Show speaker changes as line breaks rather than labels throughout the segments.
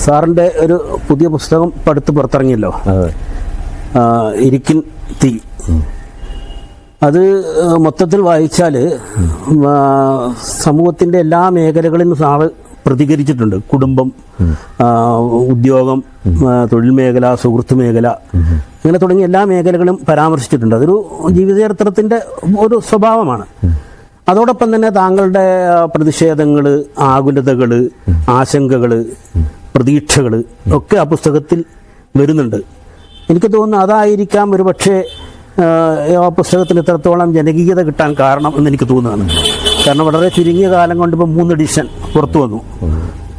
സാറിൻ്റെ ഒരു പുതിയ പുസ്തകം ഇപ്പം അടുത്ത് പുറത്തിറങ്ങിയല്ലോ, ഇരിക്കിൻ തീ. അത് മൊത്തത്തിൽ വായിച്ചാൽ സമൂഹത്തിൻ്റെ എല്ലാ മേഖലകളിലും സാറ് പ്രതികരിച്ചിട്ടുണ്ട്. കുടുംബം, ഉദ്യോഗം, തൊഴിൽ മേഖല, സുഹൃത്ത് മേഖല, അങ്ങനെ തുടങ്ങിയ എല്ലാ മേഖലകളും പരാമർശിച്ചിട്ടുണ്ട്. അതൊരു ജീവിതചരിത്രത്തിൻ്റെ ഒരു സ്വഭാവമാണ്. അതോടൊപ്പം തന്നെ താങ്കളുടെ പ്രതിഷേധങ്ങൾ, ആകുലതകൾ, ആശങ്കകൾ, പ്രതീക്ഷകൾ ഒക്കെ ആ പുസ്തകത്തിൽ വരുന്നുണ്ട്. എനിക്ക് തോന്നുന്നു അതായിരിക്കാം ഒരു പക്ഷേ ആ പുസ്തകത്തിന് ഇത്രത്തോളം ജനകീയത കിട്ടാൻ കാരണം എന്ന് എനിക്ക് തോന്നുകയാണ്. കാരണം വളരെ ചുരുങ്ങിയ കാലം കൊണ്ട് ഇപ്പോൾ 3 എഡിഷൻ പുറത്തു വന്നു.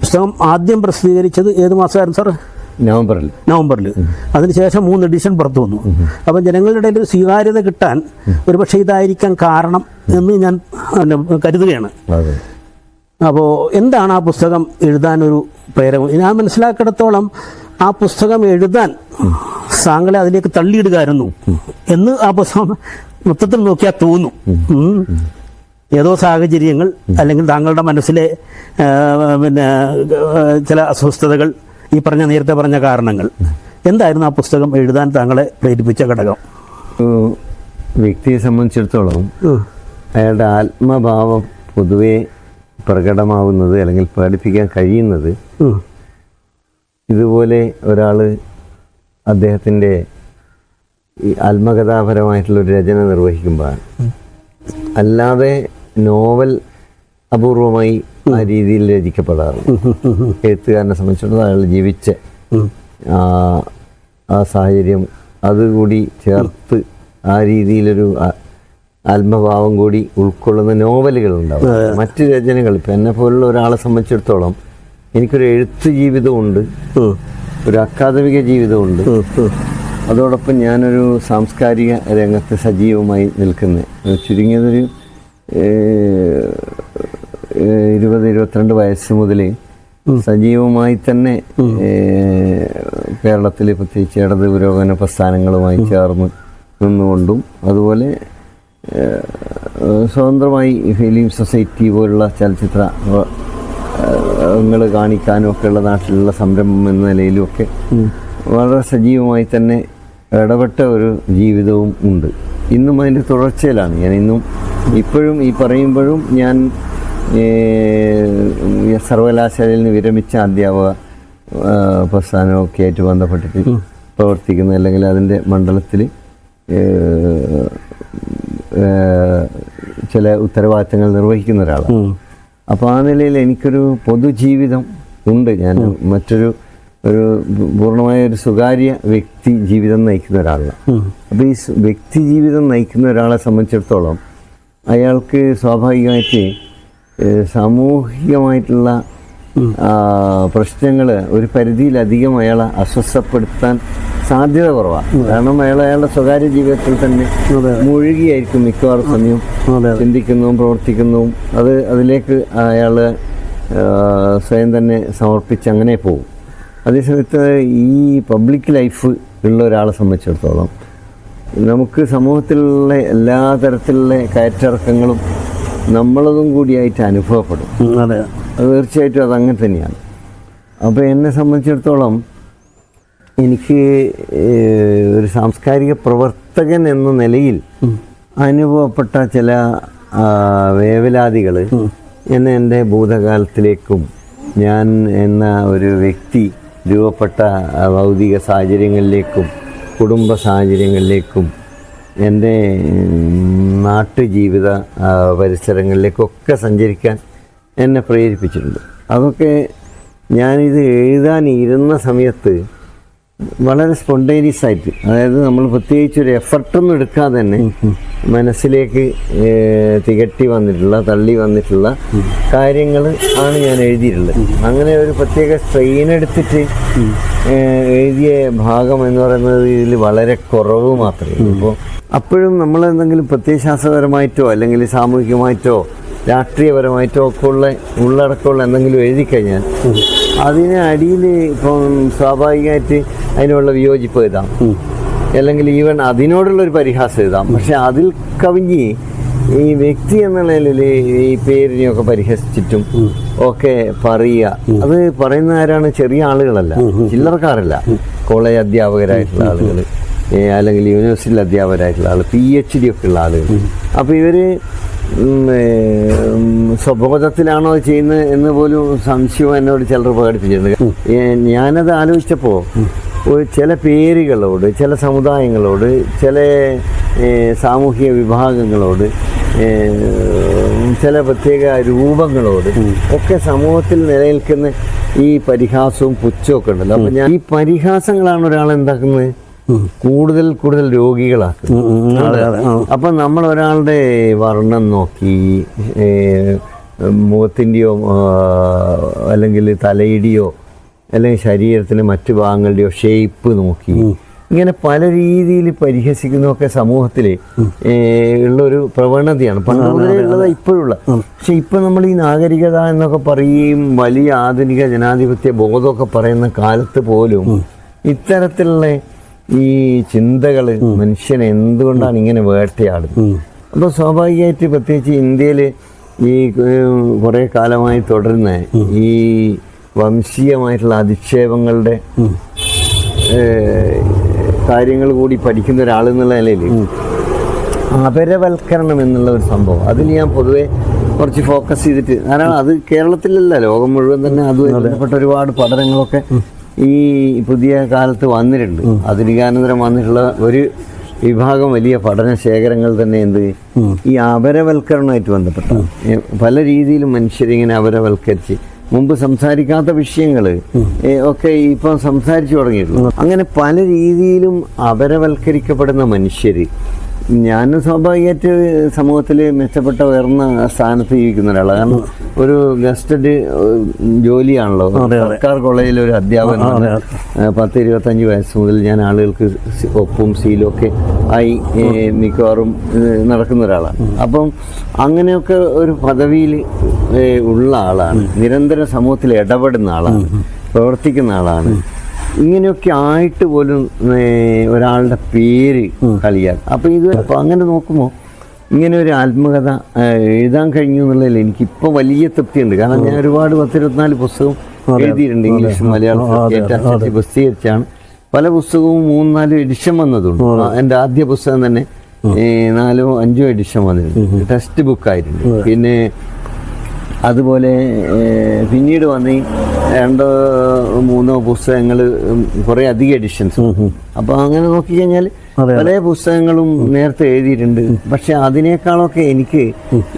പുസ്തകം ആദ്യം പ്രസിദ്ധീകരിച്ചത് ഏത് മാസമായിരുന്നു സാർ? നവംബറിൽ. അതിനുശേഷം 3 എഡിഷൻ പുറത്തു വന്നു. അപ്പം ജനങ്ങളുടെ ഇടയിൽ സ്വീകാര്യത കിട്ടാൻ ഒരുപക്ഷെ ഇതായിരിക്കാൻ കാരണം എന്ന് ഞാൻ കരുതുകയാണ്. അപ്പോൾ എന്താണ് ആ പുസ്തകം എഴുതാനൊരു പ്രേരണ? ഞാൻ മനസ്സിലാക്കിയിടത്തോളം ആ പുസ്തകം എഴുതാൻ താങ്കളെ അതിലേക്ക് തള്ളിയിടുകയായിരുന്നു എന്ന് ആ പുസ്തകം മൊത്തത്തിൽ നോക്കിയാൽ തോന്നും. ഏതോ സാഹചര്യങ്ങൾ അല്ലെങ്കിൽ താങ്കളുടെ മനസ്സിലെ ചില അസ്വസ്ഥതകൾ, ഈ നേരത്തെ പറഞ്ഞ കാരണങ്ങൾ, എന്തായിരുന്നു ആ പുസ്തകം എഴുതാൻ താങ്കളെ പ്രേരിപ്പിച്ച ഘടകം?
വ്യക്തിയെ സംബന്ധിച്ചിടത്തോളം അയാളുടെ ആത്മഭാവം പൊതുവെ പ്രകടമാവുന്നത് അല്ലെങ്കിൽ പഠിപ്പിക്കാൻ കഴിയുന്നത് ഇതുപോലെ ഒരാൾ അദ്ദേഹത്തിൻ്റെ ഈ ആത്മകഥാപരമായിട്ടുള്ളൊരു രചന നിർവഹിക്കുമ്പോഴാണ്. അല്ലാതെ നോവൽ അപൂർവമായി ആ രീതിയിൽ രചിക്കപ്പെടാറുണ്ട്. എഴുത്തുകാരനെ സംബന്ധിച്ചിടത്തോളം അയാൾ ജീവിച്ച ആ സാഹചര്യം അതുകൂടി ചേർത്ത് ആ രീതിയിലൊരു ആത്മഭാവം കൂടി ഉൾക്കൊള്ളുന്ന നോവലുകളുണ്ടാവും. മറ്റ് രചനകൾ ഇപ്പം എന്നെ പോലുള്ള ഒരാളെ സംബന്ധിച്ചിടത്തോളം എനിക്കൊരു എഴുത്ത് ജീവിതമുണ്ട്, ഒരു അക്കാദമിക ജീവിതമുണ്ട്, അതോടൊപ്പം ഞാനൊരു സാംസ്കാരിക രംഗത്ത് സജീവമായി നിൽക്കുന്ന ചുരുങ്ങിയതൊരു 20-22 വയസ്സ് മുതൽ സജീവമായി തന്നെ കേരളത്തിൽ പ്രത്യേകിച്ച് ഇടത് പുരോഗമന പ്രസ്ഥാനങ്ങളുമായി ചേർന്ന് നിന്നുകൊണ്ടും അതുപോലെ സ്വതന്ത്രമായി ഫിലിം സൊസൈറ്റി പോലുള്ള ചലച്ചിത്രങ്ങൾ കാണിക്കാനും ഒക്കെയുള്ള നാട്ടിലുള്ള സംരംഭം എന്ന നിലയിലുമൊക്കെ വളരെ സജീവമായി തന്നെ ഇടപെട്ട ഒരു ജീവിതവും ഉണ്ട്. ഇന്നും അതിൻ്റെ തുടർച്ചയിലാണ് ഞാൻ. ഇപ്പോഴും ഈ പറയുമ്പോഴും ഞാൻ സർവകലാശാലയിൽ നിന്ന് വിരമിച്ച അധ്യാപക പ്രസ്ഥാനമൊക്കെ ആയിട്ട് ബന്ധപ്പെട്ടിട്ട് പ്രവർത്തിക്കുന്ന അല്ലെങ്കിൽ അതിൻ്റെ മണ്ഡലത്തിൽ ചില ഉത്തരവാദിത്തങ്ങൾ നിർവഹിക്കുന്ന ഒരാളാണ്. അപ്പോൾ ആ നിലയിൽ എനിക്കൊരു പൊതുജീവിതം ഉണ്ട്. ഞാൻ ഒരു പൂർണ്ണമായ ഒരു സ്വകാര്യ വ്യക്തി ജീവിതം നയിക്കുന്ന ഒരാളാണ്. അപ്പോൾ ഈ വ്യക്തി ജീവിതം നയിക്കുന്ന ഒരാളെ സംബന്ധിച്ചിടത്തോളം അയാൾക്ക് സ്വാഭാവികമായിട്ട് സാമൂഹികമായിട്ടുള്ള പ്രശ്നങ്ങൾ ഒരു പരിധിയിലധികം അയാളെ അസ്വസ്ഥപ്പെടുത്താൻ സാധ്യത കുറവാണ്. കാരണം അയാളുടെ സ്വകാര്യ ജീവിതത്തിൽ തന്നെ മുഴുകിയായിരിക്കും മിക്കവാറും സമയം ചിന്തിക്കുന്നതും പ്രവർത്തിക്കുന്നതും. അതിലേക്ക് അയാൾ സ്വയം തന്നെ സമർപ്പിച്ച് അങ്ങനെ പോകും. അതേസമയത്ത് ഈ പബ്ലിക് ലൈഫ് ഉള്ള ഒരാളെ സംബന്ധിച്ചിടത്തോളം നമുക്ക് സമൂഹത്തിലുള്ള എല്ലാ തരത്തിലുള്ള കയറ്റിറക്കങ്ങളും നമ്മളതും കൂടിയായിട്ട് അനുഭവപ്പെടും. അത് തീർച്ചയായിട്ടും അതങ്ങനെ തന്നെയാണ്. അപ്പോൾ എന്നെ സംബന്ധിച്ചിടത്തോളം എനിക്ക് ഒരു സാംസ്കാരിക പ്രവർത്തകൻ എന്ന നിലയിൽ അനുഭവപ്പെട്ട ചില വേവലാതികൾ എന്നെ എൻ്റെ ഭൂതകാലത്തിലേക്കും ഞാൻ എന്ന ഒരു വ്യക്തി രൂപപ്പെട്ട ഭൗതിക സാഹചര്യങ്ങളിലേക്കും കുടുംബ സാഹചര്യങ്ങളിലേക്കും എൻ്റെ നാട്ടുജീവിത പരിസരങ്ങളിലേക്കൊക്കെ സഞ്ചരിക്കാൻ എന്നെ പ്രേരിപ്പിച്ചിട്ടുണ്ട്. അതൊക്കെ ഞാനിത് എഴുതാനിരുന്ന സമയത്ത് വളരെ സ്പോണ്ടേനിയസ് ആയിട്ട്, അതായത് നമ്മൾ പ്രത്യേകിച്ചൊരു എഫർട്ടൊന്നും എടുക്കാതെ തന്നെ മനസ്സിലേക്ക് തള്ളി വന്നിട്ടുള്ള കാര്യങ്ങൾ ആണ് ഞാൻ എഴുതിയിട്ടുള്ളത്. അങ്ങനെ ഒരു പ്രത്യേക സ്ട്രെയിൻ എടുത്തിട്ട് എഴുതിയ ഭാഗം എന്ന് പറയുന്നത് ഇതിൽ വളരെ കുറവ് മാത്രമേ ഉള്ളൂ. അപ്പോൾ അപ്പോഴും നമ്മളെന്തെങ്കിലും പ്രത്യയശാസ്ത്രപരമായിട്ടോ അല്ലെങ്കിൽ സാമൂഹികമായിട്ടോ രാഷ്ട്രീയപരമായിട്ടോ ഒക്കെ ഉള്ളടക്കമുള്ള എന്തെങ്കിലും എഴുതി കഴിഞ്ഞാൽ അതിന് അടിയിൽ ഇപ്പം സ്വാഭാവികമായിട്ട് അതിനുള്ള വിയോജിപ്പ് എഴുതാം, അല്ലെങ്കിൽ ഈവൻ അതിനോടുള്ളൊരു പരിഹാസം എഴുതാം. പക്ഷെ അതിൽ കവിഞ്ഞ് ഈ വ്യക്തി എന്ന നിലയിൽ ഈ പേരിനെയൊക്കെ പരിഹസിച്ചിട്ടും ഒക്കെ പറയുക, അത് പറയുന്ന ആരാണ്? ചെറിയ ആളുകളല്ല, ചില്ലറക്കാരല്ല. കോളേജ് അധ്യാപകരായിട്ടുള്ള ആളുകൾ, അല്ലെങ്കിൽ യൂണിവേഴ്സിറ്റിയിൽ അധ്യാപകരായിട്ടുള്ള ആൾ, PhD ഒക്കെ ഉള്ള ആളുകൾ. അപ്പോൾ ഇവര് സ്വബോധത്തിലാണോ ചെയ്യുന്നത് എന്ന് പോലും സംശയം എന്നോട് ചിലർ പ്രകടിപ്പിച്ചിട്ടുണ്ട്. ഞാനത് ആലോചിച്ചപ്പോൾ ചില പേരുകളോട്, ചില സമുദായങ്ങളോട്, ചില സാമൂഹിക വിഭാഗങ്ങളോട്, ചില പ്രത്യേക രൂപങ്ങളോട് ഒക്കെ സമൂഹത്തിൽ നിലനിൽക്കുന്ന ഈ പരിഹാസവും പുച്ഛവും ഒക്കെ ഉണ്ടല്ലോ. അപ്പം ഞാൻ ഈ പരിഹാസങ്ങളാണ് ഒരാളെന്താക്കുന്നത്? കൂടുതൽ കൂടുതൽ രോഗികളാക്കുന്നത്. അപ്പം നമ്മൾ ഒരാളുടെ വർണ്ണം നോക്കി, മുഖത്തിൻ്റെയോ അല്ലെങ്കിൽ തലയിടിയോ അല്ലെങ്കിൽ ശരീരത്തിൻ്റെ മറ്റു ഭാഗങ്ങളുടെയോ ഷേപ്പ് നോക്കി ഇങ്ങനെ പല രീതിയിൽ പരിഹസിക്കുന്നതൊക്കെ സമൂഹത്തിൽ ഉള്ളൊരു പ്രവണതയാണ്. പണ്ട് മുതലേ ഉള്ളത്, ഇപ്പോഴുള്ള. പക്ഷെ ഇപ്പം നമ്മൾ ഈ നാഗരികത എന്നൊക്കെ പറയും, വലിയ ആധുനിക ജനാധിപത്യ ബോധമൊക്കെ പറയുന്ന കാലത്ത് പോലും ഇത്തരത്തിലുള്ള ഈ ചിന്തകൾ മനുഷ്യനെ എന്തുകൊണ്ടാണ് ഇങ്ങനെ വേട്ടയാടുന്നത്? അപ്പോൾ സ്വാഭാവികമായിട്ട് പ്രത്യേകിച്ച് ഇന്ത്യയിൽ ഈ കുറേ കാലമായി തുടരുന്ന ഈ വംശീയമായിട്ടുള്ള അധിക്ഷേപങ്ങളുടെ കാര്യങ്ങൾ കൂടി പഠിക്കുന്ന ഒരാളെന്നുള്ള നിലയിൽ അപരവൽക്കരണം എന്നുള്ള ഒരു സംഭവം അതിൽ ഞാൻ പൊതുവെ കുറച്ച് ഫോക്കസ് ചെയ്തിട്ട്, കാരണം അത് കേരളത്തിലല്ല, ലോകം മുഴുവൻ തന്നെ അതുമായി ബന്ധപ്പെട്ട ഒരുപാട് പഠനങ്ങളൊക്കെ ഈ പുതിയ കാലത്ത് വന്നിട്ടുണ്ട്. ആധുനികാനന്തരം വന്നിട്ടുള്ള ഒരു വിഭാഗം വലിയ പഠന ശേഖരങ്ങൾ തന്നെ ഈ അപരവൽക്കരണമായിട്ട് ബന്ധപ്പെട്ട പല രീതിയിലും മനുഷ്യരിങ്ങനെ അപരവൽക്കരിച്ച് മുമ്പ് സംസാരിക്കാത്ത വിഷയങ്ങൾ ഒക്കെ ഇപ്പം സംസാരിച്ചു തുടങ്ങിയിട്ടുള്ളൂ. അങ്ങനെ പല രീതിയിലും അപരവൽക്കരിക്കപ്പെടുന്ന മനുഷ്യർ, ഞാൻ സ്വാഭാവികമായിട്ട് സമൂഹത്തിൽ മെച്ചപ്പെട്ട ഉയർന്ന സ്ഥാനത്ത് ജീവിക്കുന്ന ഒരാളാണ്. കാരണം ഒരു ഗസ്റ്റഡ് ജോലിയാണല്ലോ. സർക്കാർ കോളേജിൽ ഒരു അധ്യാപകനാണ്. 10-25 വയസ്സ് മുതൽ ഞാൻ ആളുകൾക്ക് ഒപ്പും സീലും ഒക്കെ ആയി മിക്കവാറും നടക്കുന്ന ഒരാളാണ്. അപ്പം അങ്ങനെയൊക്കെ ഒരു പദവിയിൽ ഉള്ള ആളാണ്. നിരന്തരം സമൂഹത്തിൽ ഇടപെടുന്ന ആളാണ്, പ്രവർത്തിക്കുന്ന ആളാണ്. ഇങ്ങനെയൊക്കെ ആയിട്ട് പോലും ഒരാളുടെ പേര് കളിയാക്കും. അപ്പം അങ്ങനെ നോക്കുമ്പോൾ ഇങ്ങനെ ഒരു ആത്മകഥ എഴുതാൻ കഴിഞ്ഞു എന്നുള്ളതിൽ എനിക്കിപ്പോൾ വലിയ തൃപ്തിയുണ്ട്. കാരണം ഞാൻ ഒരുപാട് 10-24 പുസ്തകം എഴുതിയിട്ടുണ്ട്. ഇംഗ്ലീഷ് മലയാളം പ്രസിദ്ധീകരിച്ചാണ്. പല പുസ്തകവും 3-4 എഡിഷൻ വന്നതുണ്ട്. എൻ്റെ ആദ്യ പുസ്തകം തന്നെ 4-5 എഡിഷൻ വന്നിട്ടുണ്ട്. ടെക്സ്റ്റ് ബുക്കായിട്ടുണ്ട്. പിന്നെ അതുപോലെ പിന്നീട് വന്ന് 2-3 പുസ്തകങ്ങൾ, കുറേ അധികം എഡിഷൻസ്. അപ്പോൾ അങ്ങനെ നോക്കിക്കഴിഞ്ഞാൽ പല പുസ്തകങ്ങളും നേരത്തെ എഴുതിയിട്ടുണ്ട്. പക്ഷെ അതിനേക്കാളൊക്കെ എനിക്ക്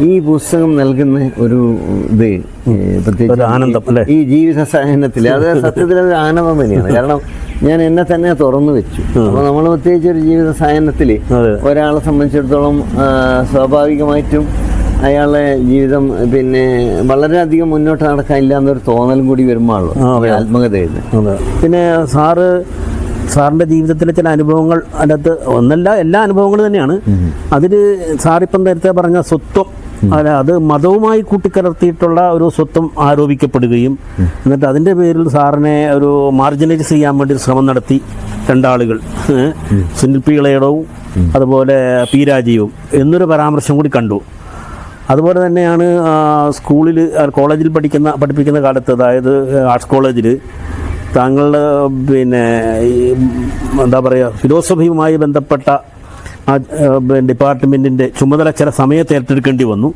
ഈ പുസ്തകം നൽകുന്ന ഒരു ഇത് പ്രത്യേകിച്ച് ഈ ജീവിത സാഹചര്യത്തിൽ അത് സത്യത്തിൽ അത് ആനന്ദം തന്നെയാണ്. കാരണം ഞാൻ എന്നെ തന്നെ തുറന്നു വെച്ചു. അപ്പോൾ നമ്മൾ പ്രത്യേകിച്ച് ഒരു ജീവിത സാഹചര്യത്തിൽ ഒരാളെ സംബന്ധിച്ചിടത്തോളം സ്വാഭാവികമായിട്ടും അയാളുടെ ജീവിതം പിന്നെ വളരെയധികം മുന്നോട്ട് നടക്കാനില്ല എന്നൊരു തോന്നലും കൂടി വരുമ്പോഴാണല്ലോ ആത്മകഥ എഴുതുന്നത്.
പിന്നെ സാറിൻ്റെ ജീവിതത്തിലെ ചില അനുഭവങ്ങൾ, അതിനകത്ത് ഒന്നല്ല എല്ലാ അനുഭവങ്ങളും തന്നെയാണ്. അതിൽ സാറിപ്പം നേരത്തെ പറഞ്ഞ സ്വത്വം, അത് മതവുമായി കൂട്ടിക്കലർത്തിയിട്ടുള്ള ഒരു സ്വത്വം ആരോപിക്കപ്പെടുകയും എന്നിട്ട് അതിൻ്റെ പേരിൽ സാറിനെ ഒരു മാർജിനലൈസ് ചെയ്യാൻ വേണ്ടി ശ്രമം നടത്തി 2 ആളുകൾ, സുനിൽ പി ഇളയടവും അതുപോലെ പി രാജീവും എന്നൊരു പരാമർശം കൂടി കണ്ടു. അതുപോലെ തന്നെയാണ് സ്കൂളിൽ കോളേജിൽ പഠിപ്പിക്കുന്ന കാലത്ത്, അതായത് ആർട്സ് കോളേജിൽ താങ്കളുടെ പിന്നെ എന്താ പറയുക ഫിലോസഫിയുമായി ബന്ധപ്പെട്ട ഡിപ്പാർട്ട്മെൻറ്റിൻ്റെ ചുമതല ചില സമയത്ത് ഏറ്റെടുക്കേണ്ടി വന്നു.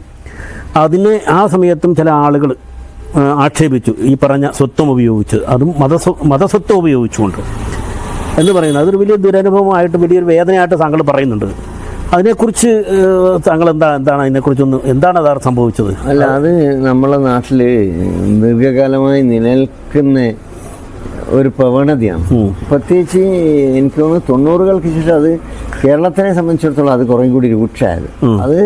ആ സമയത്തും ചില ആളുകൾ ആക്ഷേപിച്ചു ഈ പറഞ്ഞ സ്വത്വം ഉപയോഗിച്ച്, അതും മതസ്വത്വം ഉപയോഗിച്ചുകൊണ്ട് എന്ന് പറയുന്നത്. അതൊരു വലിയ ദുരനുഭവമായിട്ട് വലിയൊരു വേദനയായിട്ട് താങ്കൾ പറയുന്നുണ്ട്. അതിനെക്കുറിച്ച് താങ്കൾ എന്താണ് അതിനെക്കുറിച്ചൊന്ന് എന്താണ് അതാണ് സംഭവിച്ചത്?
അല്ല, അത് നമ്മളെ നാട്ടിൽ ദീർഘകാലമായി നിലനിൽക്കുന്ന ഒരു പ്രവണതയാണ്. പ്രത്യേകിച്ച് എനിക്ക് തോന്നുന്നു 90-കൾക്ക് ശേഷം അത് കേരളത്തിനെ സംബന്ധിച്ചിടത്തോളം അത് കുറേ കൂടി രൂക്ഷമായത്. അത്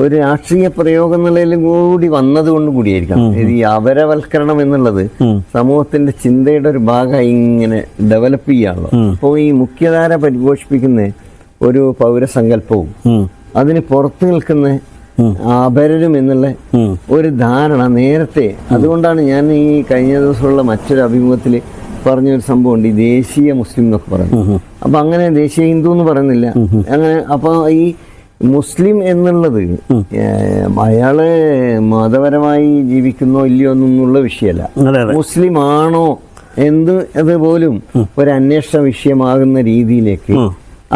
ഒരു രാഷ്ട്രീയ പ്രയോഗം എന്നുള്ളതിലും കൂടി വന്നതുകൊണ്ട് കൂടിയായിരിക്കാം. ഈ അപരവൽക്കരണം എന്നുള്ളത് സമൂഹത്തിന്റെ ചിന്തയുടെ ഒരു ഭാഗമായി ഇങ്ങനെ ഡെവലപ്പ് ചെയ്യാണല്ലോ. അപ്പോൾ ഈ മുഖ്യധാര പരിപോഷിപ്പിക്കുന്ന ഒരു പൗരസങ്കല്പവും അതിന് പുറത്തു നിൽക്കുന്ന അപരരും എന്നുള്ള ഒരു ധാരണ നേരത്തെ, അതുകൊണ്ടാണ് ഞാൻ ഈ കഴിഞ്ഞ ദിവസമുള്ള മറ്റൊരു അഭിമുഖത്തിൽ പറഞ്ഞൊരു സംഭവമുണ്ട്, ഈ ദേശീയ മുസ്ലിം എന്നൊക്കെ പറഞ്ഞു. അപ്പൊ അങ്ങനെ ദേശീയ ഹിന്ദു എന്ന് പറയുന്നില്ല അങ്ങനെ. അപ്പൊ ഈ മുസ്ലിം എന്നുള്ളത് അയാള് മതപരമായി ജീവിക്കുന്നോ ഇല്ലയോ എന്നുള്ള വിഷയമല്ല.
അതെ അതെ
മുസ്ലിം ആണോ എന്ന് അതുപോലും ഒരു അന്വേഷണ വിഷയമാകുന്ന രീതിയിലേക്ക്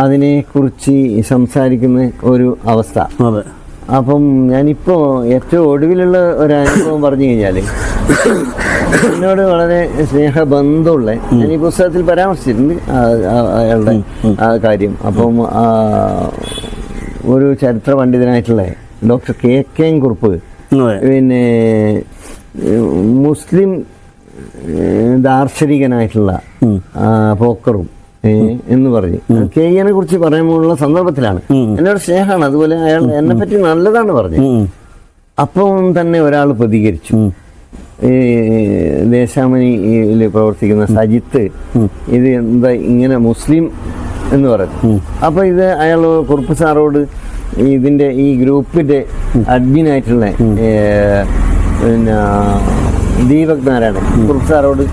അതിനെക്കുറിച്ച് സംസാരിക്കുന്ന ഒരു അവസ്ഥ.
അതെ.
അപ്പം ഞാനിപ്പോൾ ഏറ്റവും ഒടുവിലുള്ള ഒരു അനുഭവം പറഞ്ഞു കഴിഞ്ഞാൽ എന്നോട് വളരെ സ്നേഹബന്ധമുള്ള, ഞാൻ ഈ പുസ്തകത്തിൽ പരാമർശിച്ചിട്ടുണ്ട് അയാളുടെ ആ കാര്യം. അപ്പം ഒരു ചരിത്ര പണ്ഡിതനായിട്ടുള്ള ഡോക്ടർ കെ എൻ കുറുപ്പ് പിന്നെ മുസ്ലിം ദാർശനികനായിട്ടുള്ള പോക്കറും എന്ന് പറഞ്ഞ് കെയ്യനെ കുറിച്ച് പറയുമ്പോഴുള്ള സന്ദർഭത്തിലാണ് എന്നോട് സ്നേഹമാണ്, അതുപോലെ അയാൾ എന്നെ പറ്റി നല്ലതാണ് പറഞ്ഞത്. അപ്പം തന്നെ ഒരാൾ പ്രതികരിച്ചു. ഈ ദേശാമനിയിൽ പ്രവർത്തിക്കുന്ന സജിത്ത് ഇത് എന്താ ഇങ്ങനെ മുസ്ലിം എന്ന് പറഞ്ഞു. അപ്പൊ ഇത് അയാൾ കുറുപ്പ് സാറോട് ഇതിന്റെ ഈ ഗ്രൂപ്പിന്റെ അഡ്മിനായിട്ടുള്ള പിന്നെ ദീപക് നാരായണൻ കുറുപ്പ് സാറോട്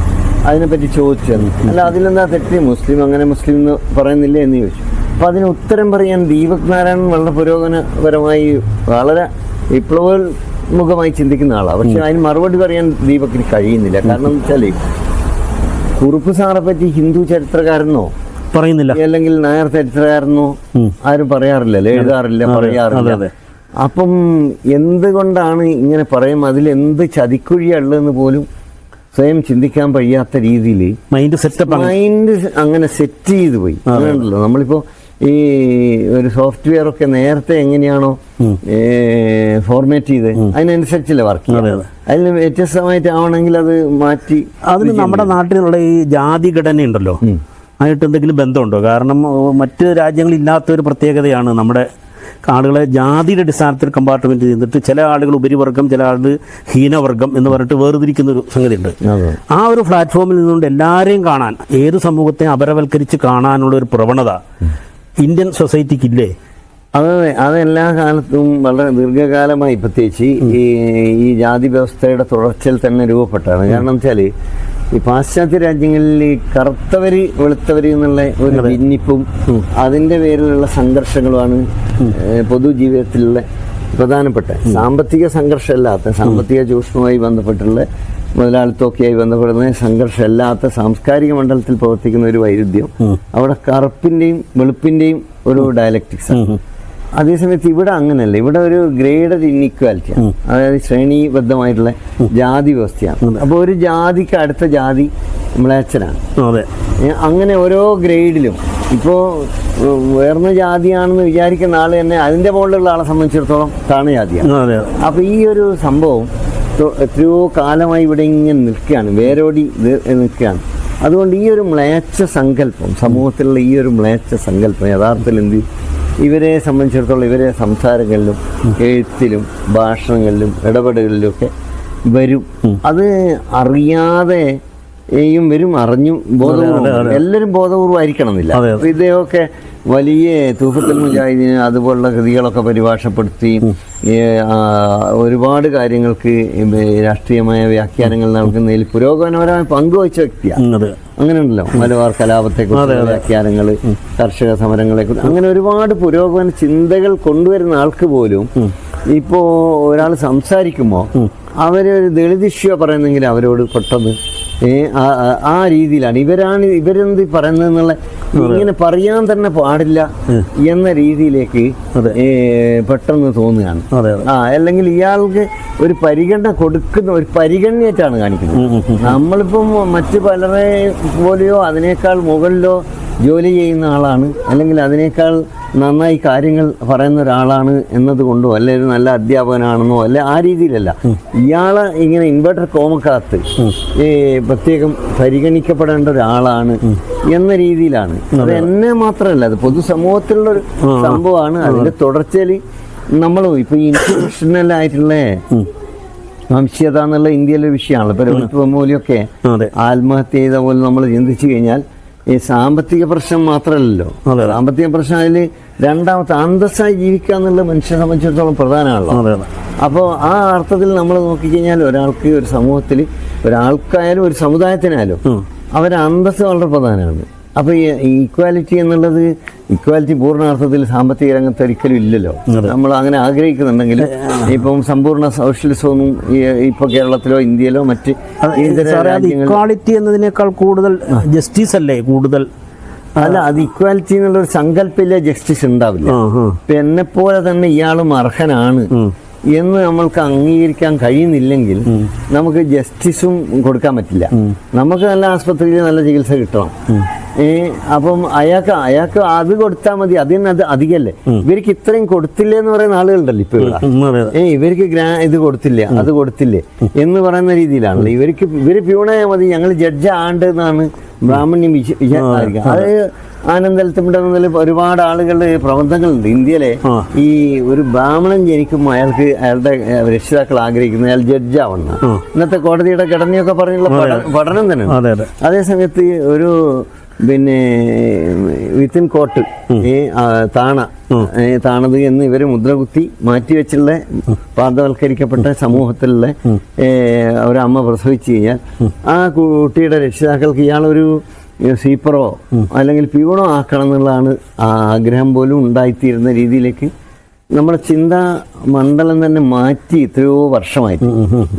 അതിനെപ്പറ്റി ചോദിച്ചു. അല്ല അതിലെന്താ തെറ്റ്, മുസ്ലിം അങ്ങനെ മുസ്ലിം എന്ന് പറയുന്നില്ല എന്ന് ചോദിച്ചു. അപ്പൊ അതിന് ഉത്തരം പറയാൻ ദീപക് നാരായണൻ വളരെ പുരോഗമനപരമായി വളരെ വിപ്ലവോന്മുഖമായി ചിന്തിക്കുന്ന ആളാണ്. പക്ഷെ അതിന് മറുപടി പറയാൻ ദീപക്കിന് കഴിയുന്നില്ല. കാരണം വെച്ചാൽ കുറുപ്പ് സാറെ പറ്റി ഹിന്ദു ചരിത്രകാരനോ
പറയുന്നില്ല,
അല്ലെങ്കിൽ നായർ ചരിത്രകാരനോ ആരും പറയാറില്ലല്ലോ, എഴുതാറില്ല, പറയാറില്ല. അപ്പം എന്തുകൊണ്ടാണ് ഇങ്ങനെ പറയും, അതിൽ എന്ത് ചതിക്കുഴിയുള്ളതെന്ന് പോലും സ്വയം ചിന്തിക്കാൻ കഴിയാത്ത രീതിയിൽ മൈൻഡ് അങ്ങനെ സെറ്റ് ചെയ്ത് പോയി. അങ്ങനെയുണ്ടല്ലോ നമ്മളിപ്പോ ഈ ഒരു സോഫ്റ്റ്വെയർ ഒക്കെ നേരത്തെ എങ്ങനെയാണോ ഫോർമാറ്റ് ചെയ്ത് അതിനനുസരിച്ചല്ലേ വർക്ക് ചെയ്യുന്നത്. അതിന് വ്യത്യസ്തമായിട്ട് ആവണമെങ്കിൽ അത് മാറ്റി.
അതിന് നമ്മുടെ നാട്ടിലുള്ള ഈ ജാതി ഘടന ഉണ്ടല്ലോ, ആയിട്ട് എന്തെങ്കിലും ബന്ധമുണ്ടോ? കാരണം മറ്റ് രാജ്യങ്ങളില്ലാത്ത ഒരു പ്രത്യേകതയാണ് നമ്മുടെ ആളുകളെ ജാതിയുടെ അടിസ്ഥാനത്തിൽ കമ്പാർട്ട്മെന്റ് ചെയ്തിട്ട് ചില ആളുകൾ ഉപരിവർഗം, ചില ആളുകൾ ഹീനവർഗം എന്ന് പറഞ്ഞിട്ട് വേർതിരിക്കുന്ന ഒരു സംഗതിയുണ്ട്. ആ ഒരു പ്ലാറ്റ്ഫോമിൽ നിന്നുകൊണ്ട് എല്ലാവരെയും കാണാൻ, ഏത് സമൂഹത്തെ അപരവൽക്കരിച്ച് കാണാനുള്ള ഒരു പ്രവണത ഇന്ത്യൻ സൊസൈറ്റിക്കില്ലേ?
അത് എല്ലാ കാലത്തും വളരെ ദീർഘകാലമായി പ്രത്യേകിച്ച് ഈ ജാതി വ്യവസ്ഥയുടെ തുടർച്ചയിൽ തന്നെ രൂപപ്പെട്ടാണ്. കാരണം വെച്ചാൽ ഈ പാശ്ചാത്യ രാജ്യങ്ങളിൽ കറുത്തവര് വെളുത്തവര് എന്നുള്ള ഒരു ഭിന്നിപ്പും അതിന്റെ പേരിലുള്ള സംഘർഷങ്ങളുമാണ് പൊതുജീവിതത്തിലുള്ള പ്രധാനപ്പെട്ട സാമ്പത്തിക സംഘർഷമല്ലാത്ത, സാമ്പത്തിക ചൂഷണവുമായി ബന്ധപ്പെട്ടുള്ള, മുതലാളിത്തമൊക്കെയായി ബന്ധപ്പെടുന്ന സംഘർഷമല്ലാത്ത സാംസ്കാരിക മണ്ഡലത്തിൽ പ്രവർത്തിക്കുന്ന ഒരു വൈരുദ്ധ്യം അവിടെ കറുപ്പിന്റെയും വെളുപ്പിന്റെയും ഒരു ഡയലക്റ്റിക്സ് ആണ്. അതേസമയത്ത് ഇവിടെ അങ്ങനെയല്ല, ഇവിടെ ഒരു ഗ്രേഡഡ് ഇൻഇക്വാലിറ്റിയാണ്, അതായത് ശ്രേണീബദ്ധമായിട്ടുള്ള ജാതി വ്യവസ്ഥയാണ്. അപ്പോൾ ഒരു ജാതിക്ക് അടുത്ത ജാതി മ്ലേച്ഛനാണ്. അങ്ങനെ ഓരോ ഗ്രേഡിലും ഇപ്പോൾ ഉയർന്ന ജാതിയാണെന്ന് വിചാരിക്കുന്ന ആൾ തന്നെ അതിന്റെ മുകളിലുള്ള ആളെ സംബന്ധിച്ചിടത്തോളം താണ ജാതിയാണ്. അപ്പൊ ഈ ഒരു സംഭവം എത്രയോ കാലമായി ഇവിടെ ഇങ്ങനെ നിൽക്കുകയാണ്, വേരോടി നിൽക്കുകയാണ്. അതുകൊണ്ട് ഈ ഒരു മ്ലേച്ഛ സങ്കല്പം, സമൂഹത്തിലുള്ള ഈ ഒരു മ്ലേച്ഛ സങ്കല്പം യഥാർത്ഥത്തിൽ എന്ത് ഇവരെ സംബന്ധിച്ചിടത്തോളം ഇവരെ സംസാരങ്ങളിലും എഴുത്തിലും ഭാഷണങ്ങളിലും ഇടപെടലുകളിലും ഒക്കെ വരും. അത് അറിയാതെയും വരും, അറിഞ്ഞും ബോധപൂർവ്വം. എല്ലാവരും ബോധപൂർവ്വമായിരിക്കണം എന്നില്ല. അപ്പോൾ ഇദ്ദേഹമൊക്കെ വലിയ തൂഫത്തുൽ മുജാഹിദീന് അതുപോലുള്ള കൃതികളൊക്കെ പരിഭാഷപ്പെടുത്തി ഒരുപാട് കാര്യങ്ങൾക്ക് രാഷ്ട്രീയമായ വ്യാഖ്യാനങ്ങൾ നൽകുന്നതിൽ പുരോഗമനപരമായി പങ്കുവച്ച വ്യക്തിയാണ്. അങ്ങനെയുണ്ടല്ലോ, മലബാർ കലാപത്തെക്കുറിച്ച് വ്യാഖ്യാനങ്ങൾ, കർഷക സമരങ്ങളെക്കുറിച്ച്, അങ്ങനെ ഒരുപാട് പുരോഗമന ചിന്തകൾ കൊണ്ടുവരുന്ന ആൾക്ക് പോലും ഇപ്പോൾ ഒരാൾ സംസാരിക്കുമ്പോൾ അവരൊരു ദളിത് ഇഷ്യൂ പറയുന്നെങ്കിൽ അവരോട് പെട്ടെന്ന് ആ രീതിയിലാണ് ഇവരെന്ത് പറയുന്നതെന്നുള്ള, ഇങ്ങനെ പറയാൻ തന്നെ പാടില്ല എന്ന രീതിയിലേക്ക് പെട്ടെന്ന് തോന്നുകയാണ്. അല്ലെങ്കിൽ ഇയാൾക്ക് ഒരു പരിഗണന കൊടുക്കുന്ന ഒരു പരിഗണനയായിട്ടാണ് കാണിക്കുന്നത്. നമ്മളിപ്പം മറ്റു പലരെ പോലെയോ അതിനേക്കാൾ മുകളിലോ ജോലി ചെയ്യുന്ന ആളാണ്, അല്ലെങ്കിൽ അതിനേക്കാൾ നന്നായി കാര്യങ്ങൾ പറയുന്ന ഒരാളാണ് എന്നതുകൊണ്ടോ അല്ലെ ഒരു നല്ല അധ്യാപകനാണെന്നോ അല്ലെ ആ രീതിയിലല്ല. ഇയാളെ ഇങ്ങനെ ഇൻവെർട്ടർ കോമക്കകത്ത് പ്രത്യേകം പരിഗണിക്കപ്പെടേണ്ട ഒരാളാണ് എന്ന രീതിയിലാണ്. അത് എന്നെ മാത്രമല്ല, അത് പൊതുസമൂഹത്തിലുള്ള ഒരു സംഭവമാണ്. അതിന്റെ തുടർച്ചയിൽ നമ്മൾ ഇപ്പൊ ഈ ഇന്റർനാഷണൽ ആയിട്ടുള്ള വംശീയത എന്നുള്ള ഇന്ത്യയിലെ വിഷയമാണല്ലോ. ഇപ്പൊ മൂല്യമൊക്കെ ആത്മഹത്യ ചെയ്ത പോലെ നമ്മൾ ചിന്തിച്ചു കഴിഞ്ഞാൽ ഈ സാമ്പത്തിക പ്രശ്നം മാത്രമല്ലല്ലോ, സാമ്പത്തിക പ്രശ്നം അതിൽ രണ്ടാമത്തെ അന്തസ്സായി ജീവിക്കുക എന്നുള്ള മനുഷ്യനെ സംബന്ധിച്ചിടത്തോളം പ്രധാനമാണല്ലോ. അപ്പോൾ ആ അർത്ഥത്തിൽ നമ്മൾ നോക്കിക്കഴിഞ്ഞാൽ ഒരാൾക്ക് ഒരു സമൂഹത്തിൽ ഒരാൾക്കായാലും ഒരു സമുദായത്തിനായാലും അവരെ അന്തസ്സ് വളരെ പ്രധാനമാണ്. അപ്പോൾ ഈ ഈക്വാലിറ്റി എന്നുള്ളത് ഇക്വാലിറ്റി പൂർണ്ണാർത്ഥത്തിൽ സാമ്പത്തിക രംഗത്ത് ഒരിക്കലും ഇല്ലല്ലോ. നമ്മൾ അങ്ങനെ ആഗ്രഹിക്കുന്നുണ്ടെങ്കിൽ ഇപ്പം സമ്പൂർണ്ണ സോഷ്യലിസമൊന്നും ഇപ്പോൾ കേരളത്തിലോ ഇന്ത്യയിലോ മറ്റ്
ഇക്വാളിറ്റി എന്നതിനേക്കാൾ കൂടുതൽ ജസ്റ്റിസ് അല്ലേ കൂടുതൽ?
അല്ല, അത് ഇക്വാലിറ്റി എന്നുള്ളൊരു സങ്കല്പമില്ല, ജസ്റ്റിസ് ഉണ്ടാവില്ല. ഇപ്പം എന്നെപ്പോലെ തന്നെ ഇയാളും അർഹനാണ് എന്ന് നമ്മൾക്ക് അംഗീകരിക്കാൻ കഴിയുന്നില്ലെങ്കിൽ നമുക്ക് ജസ്റ്റിസും കൊടുക്കാൻ പറ്റില്ല. നമുക്ക് നല്ല ആസ്പത്രിയിൽ നല്ല ചികിത്സ കിട്ടണം. അപ്പം അയാൾക്ക് അത് കൊടുത്താൽ മതി, അത് അധികമല്ലേ. ഇവർക്ക് ഇത്രയും കൊടുത്തില്ലേ എന്ന് പറയുന്ന ആളുകളുണ്ടല്ലോ ഇപ്പൊ ഇവിടെ. ഇവർക്ക് ഇത് കൊടുത്തില്ലേ അത് കൊടുത്തില്ലേ എന്ന് പറയുന്ന രീതിയിലാണല്ലോ ഇവര് പ്യൂണായാൽ മതി, ഞങ്ങൾ ജഡ്ജ് ആണ്ടെന്നാണ് ബ്രാഹ്മണ്യം വിചാരിക്കുക. അത് ആനന്ദത്തിൽ ഒരുപാട് ആളുകളുടെ പ്രബന്ധങ്ങളുണ്ട് ഇന്ത്യയിലെ. ഈ ഒരു ബ്രാഹ്മണൻ ജനിക്കുമ്പോൾ അയാളുടെ രക്ഷിതാക്കൾ ആഗ്രഹിക്കുന്നത് അയാൾ ജഡ്ജാവണം. ഇന്നത്തെ കോടതിയുടെ ഘടനയൊക്കെ പറഞ്ഞുള്ള പഠനം തന്നെയാണ്. അതേസമയത്ത് ഒരു വിത്തിൻ കോട്ട് താണത് എന്ന് ഇവര് മുദ്രകുത്തി മാറ്റിവെച്ചുള്ള പാദവൽക്കരിക്കപ്പെട്ട സമൂഹത്തിലുള്ള ഒരമ്മ പ്രസവിച്ചു കഴിഞ്ഞാൽ ആ കുട്ടിയുടെ രക്ഷിതാക്കൾക്ക് ഇയാളൊരു സ്വീപ്പറോ അല്ലെങ്കിൽ പ്യൂണോ ആക്കണം എന്നുള്ളതാണ് ആഗ്രഹം പോലും ഉണ്ടായിത്തീരുന്ന രീതിയിലേക്ക് നമ്മുടെ ചിന്താ മണ്ഡലം തന്നെ മാറ്റി എത്രയോ വർഷമായിട്ട്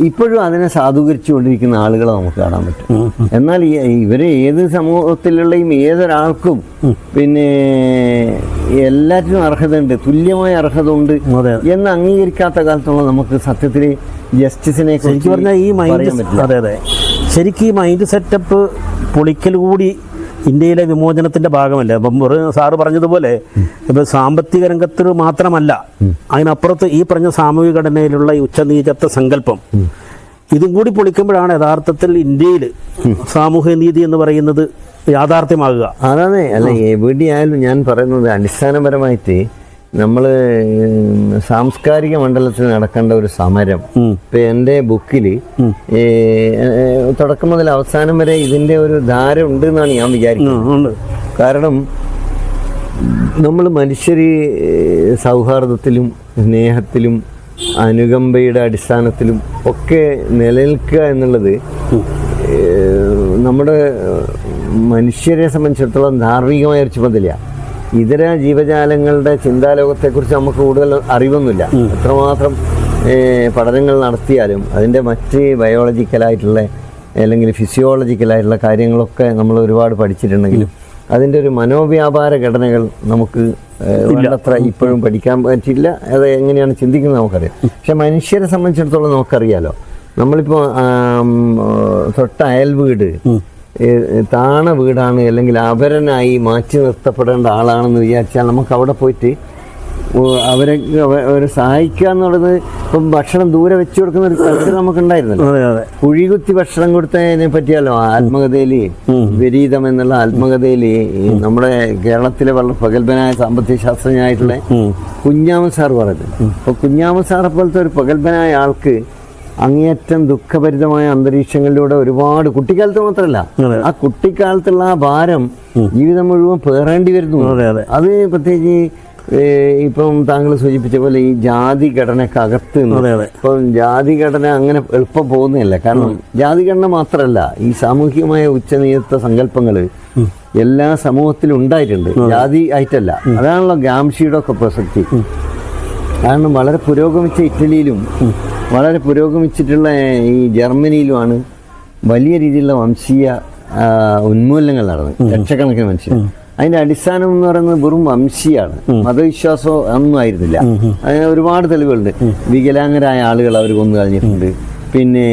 ഇപ്പോഴും അതിനെ സാധൂകരിച്ചുകൊണ്ടിരിക്കുന്ന ആളുകളെ നമുക്ക് കാണാൻ പറ്റും. എന്നാൽ ഇവരെ ഏത് സമൂഹത്തിലുള്ളയും ഏതൊരാൾക്കും എല്ലാറ്റിനും അർഹതയുണ്ട്, തുല്യമായ അർഹത ഉണ്ട് എന്ന് അംഗീകരിക്കാത്ത കാലത്തോളം നമുക്ക് സത്യത്തിൽ ജസ്റ്റിസിനെ
ശരിക്കും പറഞ്ഞാൽ ഈ മൈൻഡ് ശരിക്കും ഈ മൈൻഡ് സെറ്റപ്പ് പൊളിക്കൽ കൂടി ഇന്ത്യയിലെ വിമോചനത്തിന്റെ ഭാഗമല്ല. അപ്പം സാറ് പറഞ്ഞതുപോലെ ഇപ്പം സാമ്പത്തിക രംഗത്തിൽ മാത്രമല്ല, അതിനപ്പുറത്ത് ഈ പറഞ്ഞ സാമൂഹിക ഘടനയിലുള്ള ഈ ഉച്ചനീചത്വ സങ്കല്പം ഇതും കൂടി പൊളിക്കുമ്പോഴാണ് യഥാർത്ഥത്തിൽ ഇന്ത്യയിൽ സാമൂഹ്യ നീതി എന്ന് പറയുന്നത് യാഥാർത്ഥ്യമാകുക.
അതാണ്. അല്ല, എവിടെയായാലും ഞാൻ പറയുന്നത് അടിസ്ഥാനപരമായിട്ട് നമ്മൾ സാംസ്കാരിക മണ്ഡലത്തിൽ നടക്കേണ്ട ഒരു സമരം. ഇപ്പൊ എൻ്റെ ബുക്കിൽ തുടക്കം മുതൽ അവസാനം വരെ ഇതിൻ്റെ ഒരു ധാര ഉണ്ട് എന്നാണ് ഞാൻ വിചാരിക്കുന്നത്. കാരണം നമ്മൾ മനുഷ്യർ സൗഹാർദ്ദത്തിലും സ്നേഹത്തിലും അനുകമ്പയുടെ അടിസ്ഥാനത്തിലും ഒക്കെ നിലനിൽക്കുക എന്നുള്ളത് നമ്മുടെ മനുഷ്യരെ സംബന്ധിച്ചിടത്തോളം ധാർമ്മികമായ ഒരു ചുമതലയാണ്. ഇതര ജീവജാലങ്ങളുടെ ചിന്താലോകത്തെക്കുറിച്ച് നമുക്ക് കൂടുതൽ അറിവൊന്നുമില്ല. എത്രമാത്രം പഠനങ്ങൾ നടത്തിയാലും അതിൻ്റെ മറ്റ് ബയോളജിക്കലായിട്ടുള്ള അല്ലെങ്കിൽ ഫിസിയോളജിക്കലായിട്ടുള്ള കാര്യങ്ങളൊക്കെ നമ്മൾ ഒരുപാട് പഠിച്ചിട്ടുണ്ടെങ്കിലും അതിൻ്റെ ഒരു മനോവ്യാപാര ഘടനകൾ നമുക്ക് വേണ്ടത്ര ഇപ്പോഴും പഠിക്കാൻ പറ്റില്ല. അത് എങ്ങനെയാണ് ചിന്തിക്കുന്നത് നമുക്കറിയാം. പക്ഷെ മനുഷ്യരെ സംബന്ധിച്ചിടത്തോളം നമുക്കറിയാലോ, നമ്മളിപ്പോൾ തൊട്ട അയൽ വീട് താണ വീടാണ് അല്ലെങ്കിൽ അപരനായി മാറ്റി നിർത്തപ്പെടേണ്ട ആളാണെന്ന് വിചാരിച്ചാൽ നമുക്ക് അവിടെ പോയിട്ട് അവരെ സഹായിക്കുക എന്നുള്ളത് ഇപ്പം ഭക്ഷണം ദൂരെ വെച്ചു കൊടുക്കുന്ന ഒരു കൾച്ചർ നമുക്കുണ്ടായിരുന്നല്ലോ. കുഴികുത്തി ഭക്ഷണം കൊടുത്തതിനെ പറ്റിയല്ലോ ആത്മകഥയിൽ വിരീതം എന്നുള്ള ആത്മകഥയിൽ നമ്മുടെ കേരളത്തിലെ വളരെ പ്രഗത്ഭനായ സാമ്പത്തിക ശാസ്ത്രജ്ഞനായിട്ടുള്ള കുഞ്ഞാമൻ സാർ പറയുന്നത്. അപ്പോൾ കുഞ്ഞാമൻ സാറെ പോലത്തെ ഒരു പ്രഗത്ഭനായ ആൾക്ക് അങ്ങേയറ്റം ദുഃഖഭരിതമായ അന്തരീക്ഷങ്ങളിലൂടെ ഒരുപാട് കുട്ടിക്കാലത്ത് മാത്രമല്ല ആ കുട്ടിക്കാലത്തുള്ള ആ ഭാരം ജീവിതം മുഴുവൻ പേറേണ്ടി വരുന്നു. അത് പ്രത്യേകിച്ച് ഇപ്പം താങ്കൾ സൂചിപ്പിച്ച പോലെ ഈ ജാതി ഘടനക്കകത്ത് ഇപ്പം ജാതി ഘടന അങ്ങനെ എളുപ്പം പോകുന്നതല്ല. കാരണം ജാതി ഘടന മാത്രമല്ല, ഈ സാമൂഹികമായ ഉച്ചനീചത്വ സങ്കല്പങ്ങൾ എല്ലാ സമൂഹത്തിലും ഉണ്ടായിട്ടുണ്ട്, ജാതി ആയിട്ടല്ല. അതാണല്ലോ ഗാംഷിയുടെ ഒക്കെ പ്രസക്തി. കാരണം വളരെ പുരോഗമിച്ച ഇറ്റലിയിലും വളരെ പുരോഗമിച്ചിട്ടുള്ള ഈ ജർമ്മനിയിലുമാണ് വലിയ രീതിയിലുള്ള വംശീയ ഉന്മൂലനങ്ങൾ നടന്നത്. ലക്ഷക്കണക്കിന് മനുഷ്യർ. അതിന്റെ അടിസ്ഥാനം എന്ന് പറയുന്നത് വെറും വംശീയാണ്, മതവിശ്വാസമോ ഒന്നും ആയിരുന്നില്ല. അതിന് ഒരുപാട് തെളിവുകളുണ്ട്. വികലാംഗരായ ആളുകൾ അവർ കൊന്നു കളഞ്ഞിട്ടുണ്ട്, പിന്നെ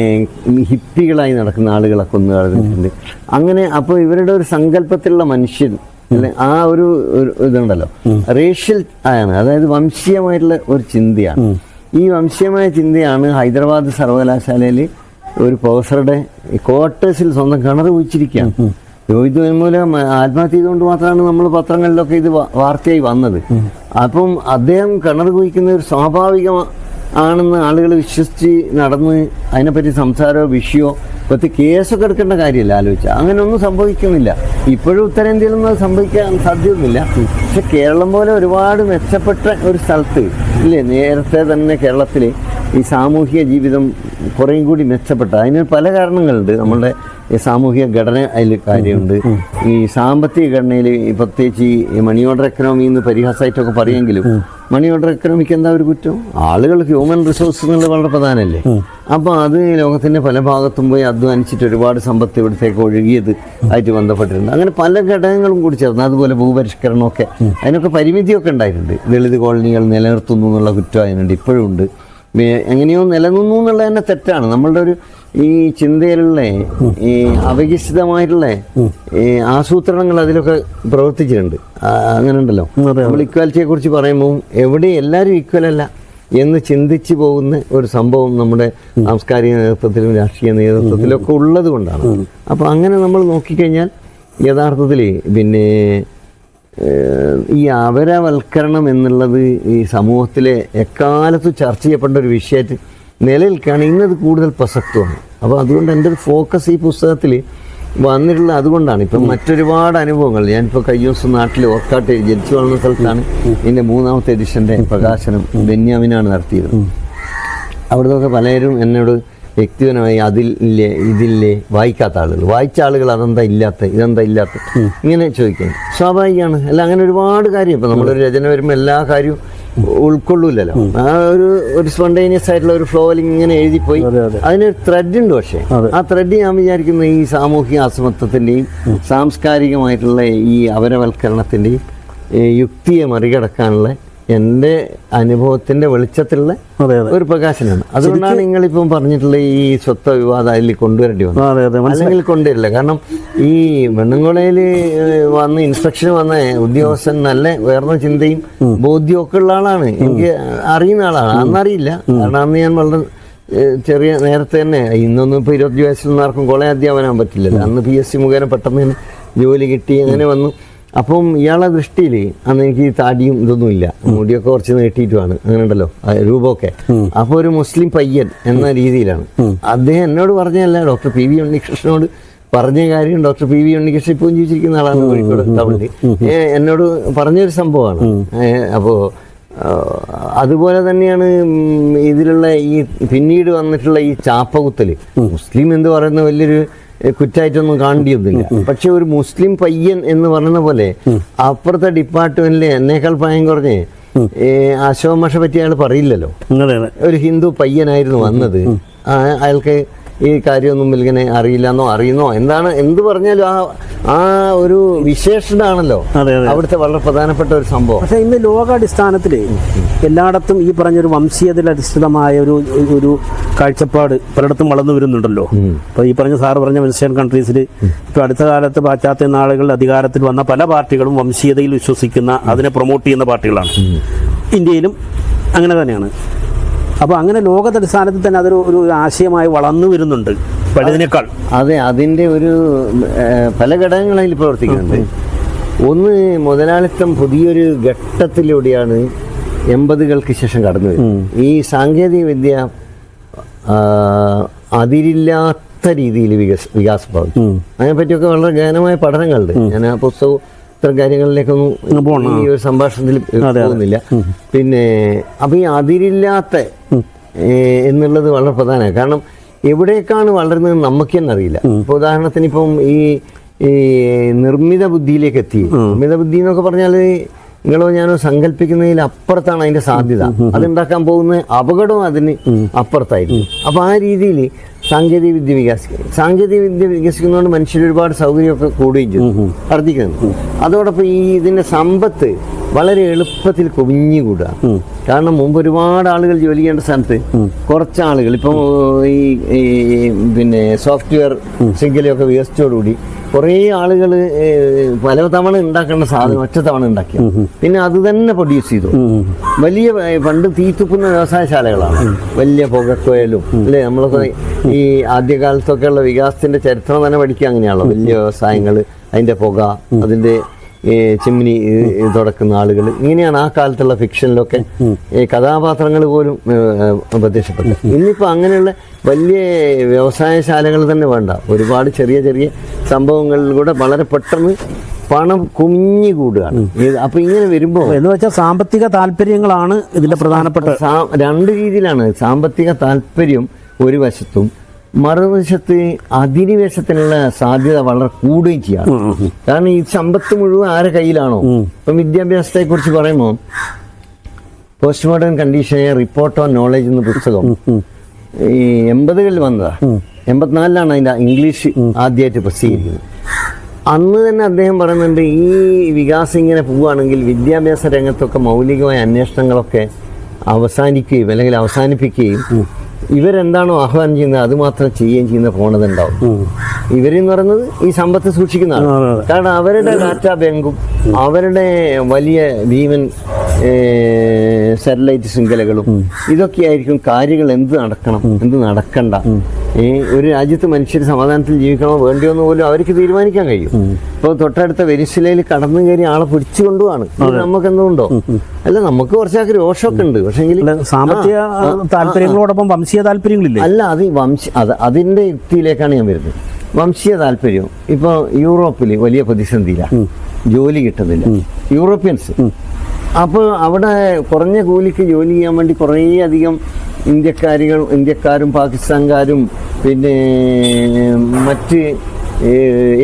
ഹിപ്പികളായി നടക്കുന്ന ആളുകളെ കൊന്നു കളഞ്ഞിട്ടുണ്ട്. അങ്ങനെ അപ്പോൾ ഇവരുടെ ഒരു സങ്കല്പത്തിലുള്ള മനുഷ്യൻ അല്ലെ ആ ഒരു ഇതുണ്ടല്ലോ, റേഷ്യൽ ആണ്, അതായത് വംശീയമായിട്ടുള്ള ഒരു ചിന്തയാണ്. ഈ വംശീയമായ ചിന്തയാണ് ഹൈദരാബാദ് സർവകലാശാലയിൽ ഒരു പ്രൊഫസറുടെ ക്വാർട്ടേഴ്സിൽ സ്വന്തം കിണർ കുഴിച്ചിരിക്കുകയാണ്. ഇത് മൂലം ആത്മഹത്യ ചെയ്തുകൊണ്ട് മാത്രമാണ് നമ്മൾ പത്രങ്ങളിലൊക്കെ ഇത് വാർത്തയായി വന്നത്. അപ്പം അദ്ദേഹം കിണർ കുഴിക്കുന്ന ഒരു സ്വാഭാവികമാണെന്ന് ആളുകൾ വിശ്വസിച്ച് നടന്ന് അതിനെപ്പറ്റി സംസാരമോ വിഷയമോ പ്രത്യേക കേസൊക്കെ എടുക്കേണ്ട കാര്യമില്ല. ആലോചിച്ചാൽ അങ്ങനെ ഒന്നും സംഭവിക്കുന്നില്ല. ഇപ്പോഴും ഉത്തരേന്ത്യയിലൊന്നും അത് സംഭവിക്കാൻ സാധ്യമൊന്നുമില്ല. പക്ഷെ കേരളം പോലെ ഒരുപാട് മെച്ചപ്പെട്ട ഒരു സ്ഥലത്ത് ഇല്ലേ, നേരത്തെ തന്നെ കേരളത്തിൽ ഈ സാമൂഹിക ജീവിതം കുറേയും കൂടി മെച്ചപ്പെട്ട, അതിന് പല കാരണങ്ങളുണ്ട്. നമ്മളുടെ സാമൂഹിക ഘടന അതിൽ കാര്യമുണ്ട്. ഈ സാമ്പത്തിക ഘടനയിൽ പ്രത്യേകിച്ച് ഈ മണി ഓർഡർ എക്കണോമി എന്ന് പരിഹാസമായിട്ടൊക്കെ പറയുമെങ്കിലും മണി ഓർഡർ എക്കണോമിക്ക് എന്താ ഒരു കുറ്റം? ആളുകൾ ഹ്യൂമൻ റിസോഴ്സ് എന്നുള്ളത് വളരെ പ്രധാനമല്ലേ. അപ്പോൾ അത് ലോകത്തിൻ്റെ പല ഭാഗത്തും പോയി അധ്വാനിച്ചിട്ട് ഒരുപാട് സമ്പത്ത് ഇവിടത്തേക്ക് ഒഴുകിയത് ആയിട്ട് ബന്ധപ്പെട്ടിട്ടുണ്ട്. അങ്ങനെ പല ഘടകങ്ങളും കൂടി ചേർന്ന്, അതുപോലെ ഭൂപരിഷ്കരണമൊക്കെ അതിനൊക്കെ പരിമിതിയൊക്കെ ഉണ്ടായിട്ടുണ്ട്. ദളിത് കോളനികൾ നിലനിർത്തുന്നു എന്നുള്ള കുറ്റം അതിനുണ്ട്, ഇപ്പോഴും ഉണ്ട്. എങ്ങനെയോ നിലനിന്നു എന്നുള്ളത് തന്നെ തെറ്റാണ്. നമ്മളുടെ ഒരു ഈ ചിന്തയിലുള്ള ഈ അവികസിതമായിട്ടുള്ള ഈ ആസൂത്രണങ്ങൾ അതിലൊക്കെ പ്രവർത്തിച്ചിട്ടുണ്ട്. അങ്ങനെ ഉണ്ടല്ലോ. നമ്മൾ ഇക്വാലിറ്റിയെ കുറിച്ച് പറയുമ്പോൾ എവിടെ എല്ലാവരും ഈക്വൽ അല്ല എന്ന് ചിന്തിച്ചു പോകുന്ന ഒരു സംഭവം നമ്മുടെ സാംസ്കാരിക നേതൃത്വത്തിലും രാഷ്ട്രീയ നേതൃത്വത്തിലൊക്കെ ഉള്ളത് കൊണ്ടാണ്. അപ്പോൾ അങ്ങനെ നമ്മൾ നോക്കിക്കഴിഞ്ഞാൽ യഥാർത്ഥത്തിൽ പിന്നെ ഈ അപരവൽക്കരണം എന്നുള്ളത് ഈ സമൂഹത്തിലെ എക്കാലത്തും ചർച്ച ചെയ്യപ്പെട്ട ഒരു വിഷയമായിട്ട് നിലനിൽക്കുകയാണ്. ഇന്നത് കൂടുതൽ പ്രസക്തമാണ്. അപ്പോൾ അതുകൊണ്ട് എൻ്റെ ഒരു ഫോക്കസ് ഈ പുസ്തകത്തിൽ വന്നിട്ടുള്ളത് അതുകൊണ്ടാണ്. ഇപ്പം മറ്റൊരുപാട് അനുഭവങ്ങൾ, ഞാനിപ്പോൾ കഴിഞ്ഞ ദിവസം നാട്ടിൽ ഓർക്കാട്ട് ജനിച്ചു വളർന്ന സ്ഥലത്താണ് ഇതിൻ്റെ 3ാമത്തെ എഡിഷൻ്റെ പ്രകാശനം ബെന്യാമിനാണ് നടത്തിയത്. അവിടുന്നൊക്കെ പലരും എന്നോട് വ്യക്തിപരമായി അതില്ലേ ഇതില്ലേ വായിക്കാത്ത ആളുകൾ, വായിച്ച ആളുകൾ അതെന്താ ഇല്ലാത്ത ഇതെന്താ ഇല്ലാത്ത ഇങ്ങനെ ചോദിക്കുന്നത് സ്വാഭാവികമാണ്. അല്ല, അങ്ങനെ ഒരുപാട് കാര്യം ഇപ്പം നമ്മളൊരു രചന വരുമ്പോൾ എല്ലാ കാര്യവും ഉൾക്കൊള്ളൂലല്ലോ. ആ ഒരു സ്പോണ്ടേനിയസ് ആയിട്ടുള്ള ഒരു ഫ്ലോയിൽ ഇങ്ങനെ എഴുതിപ്പോയി. അതിനൊരു ത്രെഡ് ഉണ്ട്. പക്ഷേ ആ ത്രെഡ് ഞാൻ വിചാരിക്കുന്ന ഈ സാമൂഹിക അസമത്വത്തിൻ്റെയും സാംസ്കാരികമായിട്ടുള്ള ഈ അപരവൽക്കരണത്തിൻ്റെയും യുക്തിയെ മറികടക്കാനുള്ള എൻ്റെ അനുഭവത്തിൻ്റെ വെളിച്ചത്തിലുള്ള ഒരു പ്രകാശനമാണ്. അതുകൊണ്ടാണ് നിങ്ങളിപ്പം പറഞ്ഞിട്ടുള്ള ഈ സ്വത്വ വിവാദം അതിൽ കൊണ്ടുവരേണ്ടി വന്നത്. അല്ലെങ്കിൽ കൊണ്ടുവരില്ല. കാരണം ഈ വെണ്ണുംകുളയിൽ വന്ന് ഇൻസ്പെക്ഷൻ വന്ന ഉദ്യോഗസ്ഥൻ നല്ല ഉയർന്ന ചിന്തയും ബോധ്യവും ഒക്കെ ഉള്ള ആളാണ്. എനിക്ക് അറിയുന്ന ആളാണ്. അന്നറിയില്ല. കാരണം അന്ന് ഞാൻ വളരെ ചെറിയ നേരത്തെ തന്നെ, ഇന്നൊന്നും ഇപ്പോൾ 20 വയസ്സിലൊന്നും ആർക്കും കോളേജ് അധ്യാപനം പറ്റില്ലല്ലോ. അന്ന് PSC മുഖേന പെട്ടെന്ന് തന്നെ ജോലി കിട്ടി. അങ്ങനെ വന്നു. അപ്പം ഇയാളെ ദൃഷ്ടിയിൽ അന്ന് എനിക്ക് താടിയും ഇതൊന്നും ഇല്ല, മുടിയൊക്കെ കുറച്ച് നീട്ടിയിട്ടുമാണ്. അങ്ങനെ ഉണ്ടല്ലോ രൂപമൊക്കെ. അപ്പോൾ ഒരു മുസ്ലിം പയ്യൻ എന്ന രീതിയിലാണ് അദ്ദേഹം എന്നോട് പറഞ്ഞതല്ല, ഡോക്ടർ PV ഉണ്ണികൃഷ്ണനോട് പറഞ്ഞ കാര്യം. ഡോക്ടർ PV ഉണ്ണികൃഷ്ണൻ ഇപ്പം ജീവിച്ചിരിക്കുന്ന ആളാണ്, കോഴിക്കോട് ടൗണിൽ. എന്നോട് പറഞ്ഞൊരു സംഭവമാണ്. അപ്പോൾ അതുപോലെ തന്നെയാണ് ഇതിലുള്ള ഈ പിന്നീട് വന്നിട്ടുള്ള ഈ ചാപ്പകുത്തൽ. മുസ്ലിം എന്ന് പറയുന്ന വലിയൊരു കുറ്റായിട്ടൊന്നും കാണേണ്ടിയൊന്നുമില്ല. പക്ഷെ ഒരു മുസ്ലിം പയ്യൻ എന്ന് പറയുന്ന പോലെ അപ്പുറത്തെ ഡിപ്പാർട്ട്മെന്റിൽ എന്നേക്കാൾ പ്രായം കുറഞ്ഞ് അശോക് മാഷെ പറ്റി അയാൾ പറയില്ലല്ലോ. ഒരു ഹിന്ദു പയ്യനായിരുന്നു വന്നത്. അയാൾക്ക് ഈ കാര്യമൊന്നും ഇങ്ങനെ അറിയില്ലെന്നോ അറിയുന്നോ എന്ത് പറഞ്ഞാലും ആ ഒരു വിശേഷണമാണല്ലോ അവിടുത്തെ വളരെ പ്രധാനപ്പെട്ട ഒരു സംഭവം.
പക്ഷെ ഇന്ന് ലോകാടിസ്ഥാനത്തിൽ എല്ലായിടത്തും ഈ പറഞ്ഞൊരു വംശീയതയിൽ അധിഷ്ഠിതമായ ഒരു കാഴ്ചപ്പാട് പലയിടത്തും വളർന്നു വരുന്നുണ്ടല്ലോ. അപ്പോൾ ഈ സാറ് പറഞ്ഞ വെസ്റ്റേൺ കൺട്രീസിൽ ഇപ്പോൾ അടുത്ത കാലത്ത് പാശ്ചാത്യ നാടുകളിൽ അധികാരത്തിൽ വന്ന പല പാർട്ടികളും വംശീയതയിൽ വിശ്വസിക്കുന്ന, അതിനെ പ്രൊമോട്ട് ചെയ്യുന്ന പാർട്ടികളാണ്. ഇന്ത്യയിലും അങ്ങനെ തന്നെയാണ്. അപ്പോൾ അങ്ങനെ ലോകത്തടിസ്ഥാനത്തിൽ തന്നെ അതൊരു ആശയമായി വളർന്നു വരുന്നുണ്ട് പഴയതിനേക്കാൾ.
അതെ, അതിൻ്റെ ഒരു പല ഘടകങ്ങളിൽ പ്രവർത്തിക്കുന്നുണ്ട്. ഒന്ന്, മുതലാളിത്തം പുതിയൊരു ഘട്ടത്തിലൂടെയാണ് 80കൾക്ക് ശേഷം കടന്നു വരുന്നത്. ഈ സാങ്കേതിക വിദ്യ അതിരില്ലാത്ത രീതിയിൽ വികാസം പ്രാപിച്ചു. അതിനെപ്പറ്റിയൊക്കെ വളരെ ഗഹനമായ പഠനങ്ങളുണ്ട്. ഞാൻ ആ പുസ്തകവും ഇത്തരം കാര്യങ്ങളിലേക്കൊന്നും ഈ ഒരു സംഭാഷണത്തിൽ പോകുന്നില്ല. പിന്നെ അപ്പം ഈ അതിരില്ലാത്ത എന്നുള്ളത് വളരെ പ്രധാനമാണ്. കാരണം എവിടേക്കാണ് വളരുന്നത് നമുക്ക് തന്നെ അറിയില്ല. ഇപ്പോൾ ഉദാഹരണത്തിന് ഇപ്പം ഈ നിർമ്മിത ബുദ്ധിയിലേക്ക് എത്തി. നിർമ്മിത ബുദ്ധി എന്നൊക്കെ പറഞ്ഞാൽ നിങ്ങളോ ഞാനോ സങ്കല്പിക്കുന്നതിൽ അപ്പുറത്താണ് അതിന്റെ സാധ്യത. അതുണ്ടാക്കാൻ പോകുന്ന അപകടവും അതിന് അപ്പുറത്തായിരിക്കും. അപ്പോൾ ആ രീതിയിൽ സാങ്കേതിക വിദ്യ വികസിക്കുന്നതുകൊണ്ട് മനുഷ്യർ ഒരുപാട് സൗകര്യമൊക്കെ കൂടുകയും ചെയ്തു, വർദ്ധിക്കുന്നു. അതോടൊപ്പം ഇതിന്റെ സമ്പത്ത് വളരെ എളുപ്പത്തിൽ കുവിഞ്ഞുകൂടുക. കാരണം മുമ്പ് ഒരുപാട് ആളുകൾ ജോലി ചെയ്യേണ്ട സ്ഥലത്ത് കുറച്ച് ആളുകൾ ഇപ്പം ഈ പിന്നെ സോഫ്റ്റ്വെയർ ശൃംഖലയൊക്കെ വികസിച്ചതോടുകൂടി കുറേ ആളുകൾ പല തവണ ഉണ്ടാക്കേണ്ട സാധനം ഒറ്റ തവണ ഉണ്ടാക്കി, പിന്നെ അത് തന്നെ പ്രൊഡ്യൂസ് ചെയ്തു. വലിയ പണ്ട് തീത്തുപ്പുന്ന വ്യവസായശാലകളാണ്, വലിയ പുകക്കോയലും അല്ലേ. നമ്മളൊക്കെ ഈ ആദ്യകാലത്തൊക്കെ ഉള്ള വികാസത്തിന്റെ ചരിത്രം തന്നെ പഠിക്കുക അങ്ങനെയാണല്ലോ. വലിയ വ്യവസായങ്ങൾ, അതിന്റെ പുക, അതിന്റെ ചിമ്മിനി തുടക്കുന്ന ആളുകൾ, ഇങ്ങനെയാണ് ആ കാലത്തുള്ള ഫിക്ഷനിലൊക്കെ കഥാപാത്രങ്ങൾ പോലും പ്രത്യക്ഷപ്പെട്ടത്. ഇന്നിപ്പോൾ അങ്ങനെയുള്ള വലിയ വ്യവസായശാലകൾ തന്നെ വേണ്ട, ഒരുപാട് ചെറിയ ചെറിയ സംഭവങ്ങളിലൂടെ വളരെ പെട്ടെന്ന് പണം കുമിഞ്ഞുകൂടുകയാണ്. അപ്പൊ ഇങ്ങനെ വരുമ്പോൾ
എന്ന് വെച്ചാൽ സാമ്പത്തിക താല്പര്യങ്ങളാണ് ഇതിന്റെ പ്രധാനപ്പെട്ട.
രണ്ട് രീതിയിലാണ്. സാമ്പത്തിക താല്പര്യം ഒരു വശത്തും, മറുവശത്ത് അധിനിവേശത്തിനുള്ള സാധ്യത വളരെ കൂടുകയും ചെയ്യാം. കാരണം ഈ സമ്പത്ത് മുഴുവൻ ആരെ കയ്യിലാണോ? ഇപ്പം വിദ്യാഭ്യാസത്തെ കുറിച്ച് പറയുമ്പോൾ post modern condition report on knowledge എന്ന പുസ്തകം ഈ 80കളിൽ വന്നതാ. 84ലാണ് അതിന്റെ ഇംഗ്ലീഷ് ആദ്യമായിട്ട് പ്രസിദ്ധീകരിക്കുന്നത്. അന്ന് തന്നെ അദ്ദേഹം പറയുന്നുണ്ട്, ഈ വികാസം ഇങ്ങനെ പോവുകയാണെങ്കിൽ വിദ്യാഭ്യാസ രംഗത്തൊക്കെ മൗലികമായ അന്വേഷണങ്ങളൊക്കെ അവസാനിക്കുകയും അല്ലെങ്കിൽ അവസാനിപ്പിക്കുകയും ഇവരെന്താണോ ആഹ്വാനം ചെയ്യുന്നത് അത് മാത്രം ചെയ്യുകയും ചെയ്യുന്ന പ്രവണത ഉണ്ടാവും. ഇവരെന്ന് പറയുന്നത് ഈ സമ്പത്ത് സൂക്ഷിക്കുന്നതാണ്. കാരണം അവരുടെ ഡാറ്റാ ബാങ്കും അവരുടെ വലിയ ഭീമൻ സാറ്റലൈറ്റ് ശൃംഖലകളും ഇതൊക്കെയായിരിക്കും കാര്യങ്ങൾ എന്ത് നടക്കണം എന്ത് നടക്കണ്ട. ഒരു രാജ്യത്ത് മനുഷ്യർ സമാധാനത്തിൽ ജീവിക്കണോ വേണ്ടിയോ എന്ന് പോലും അവർക്ക് തീരുമാനിക്കാൻ കഴിയും. ഇപ്പോൾ തൊട്ടടുത്ത വെനിസ്വലയിൽ കടന്നു കയറി ആളെ പിടിച്ചു കൊണ്ടുപോവാണ്. നമുക്ക് എന്തുകൊണ്ടോ? അല്ല, നമുക്ക് കുറച്ചൊക്കെ രോഷമൊക്കെ ഉണ്ട്. പക്ഷേ
സാമ്പത്തിക താല്പര്യങ്ങളോടൊപ്പം വംശീയ താല്പര്യങ്ങളില്ലേ?
അല്ല, അത് അതിന്റെ യുക്തിയിലേക്കാണ് ഞാൻ വരുന്നത്. വംശീയ താല്പര്യം ഇപ്പോൾ യൂറോപ്പിൽ വലിയ പ്രതിസന്ധിയിലാണ്, ജോലി കിട്ടുന്നില്ല യൂറോപ്യൻസ്. അപ്പോൾ അവിടെ കുറഞ്ഞ കൂലിക്ക് ജോലി ചെയ്യാൻ വേണ്ടി കുറേ അധികം ഇന്ത്യക്കാരും പാകിസ്ഥാൻകാരും പിന്നെ മറ്റ്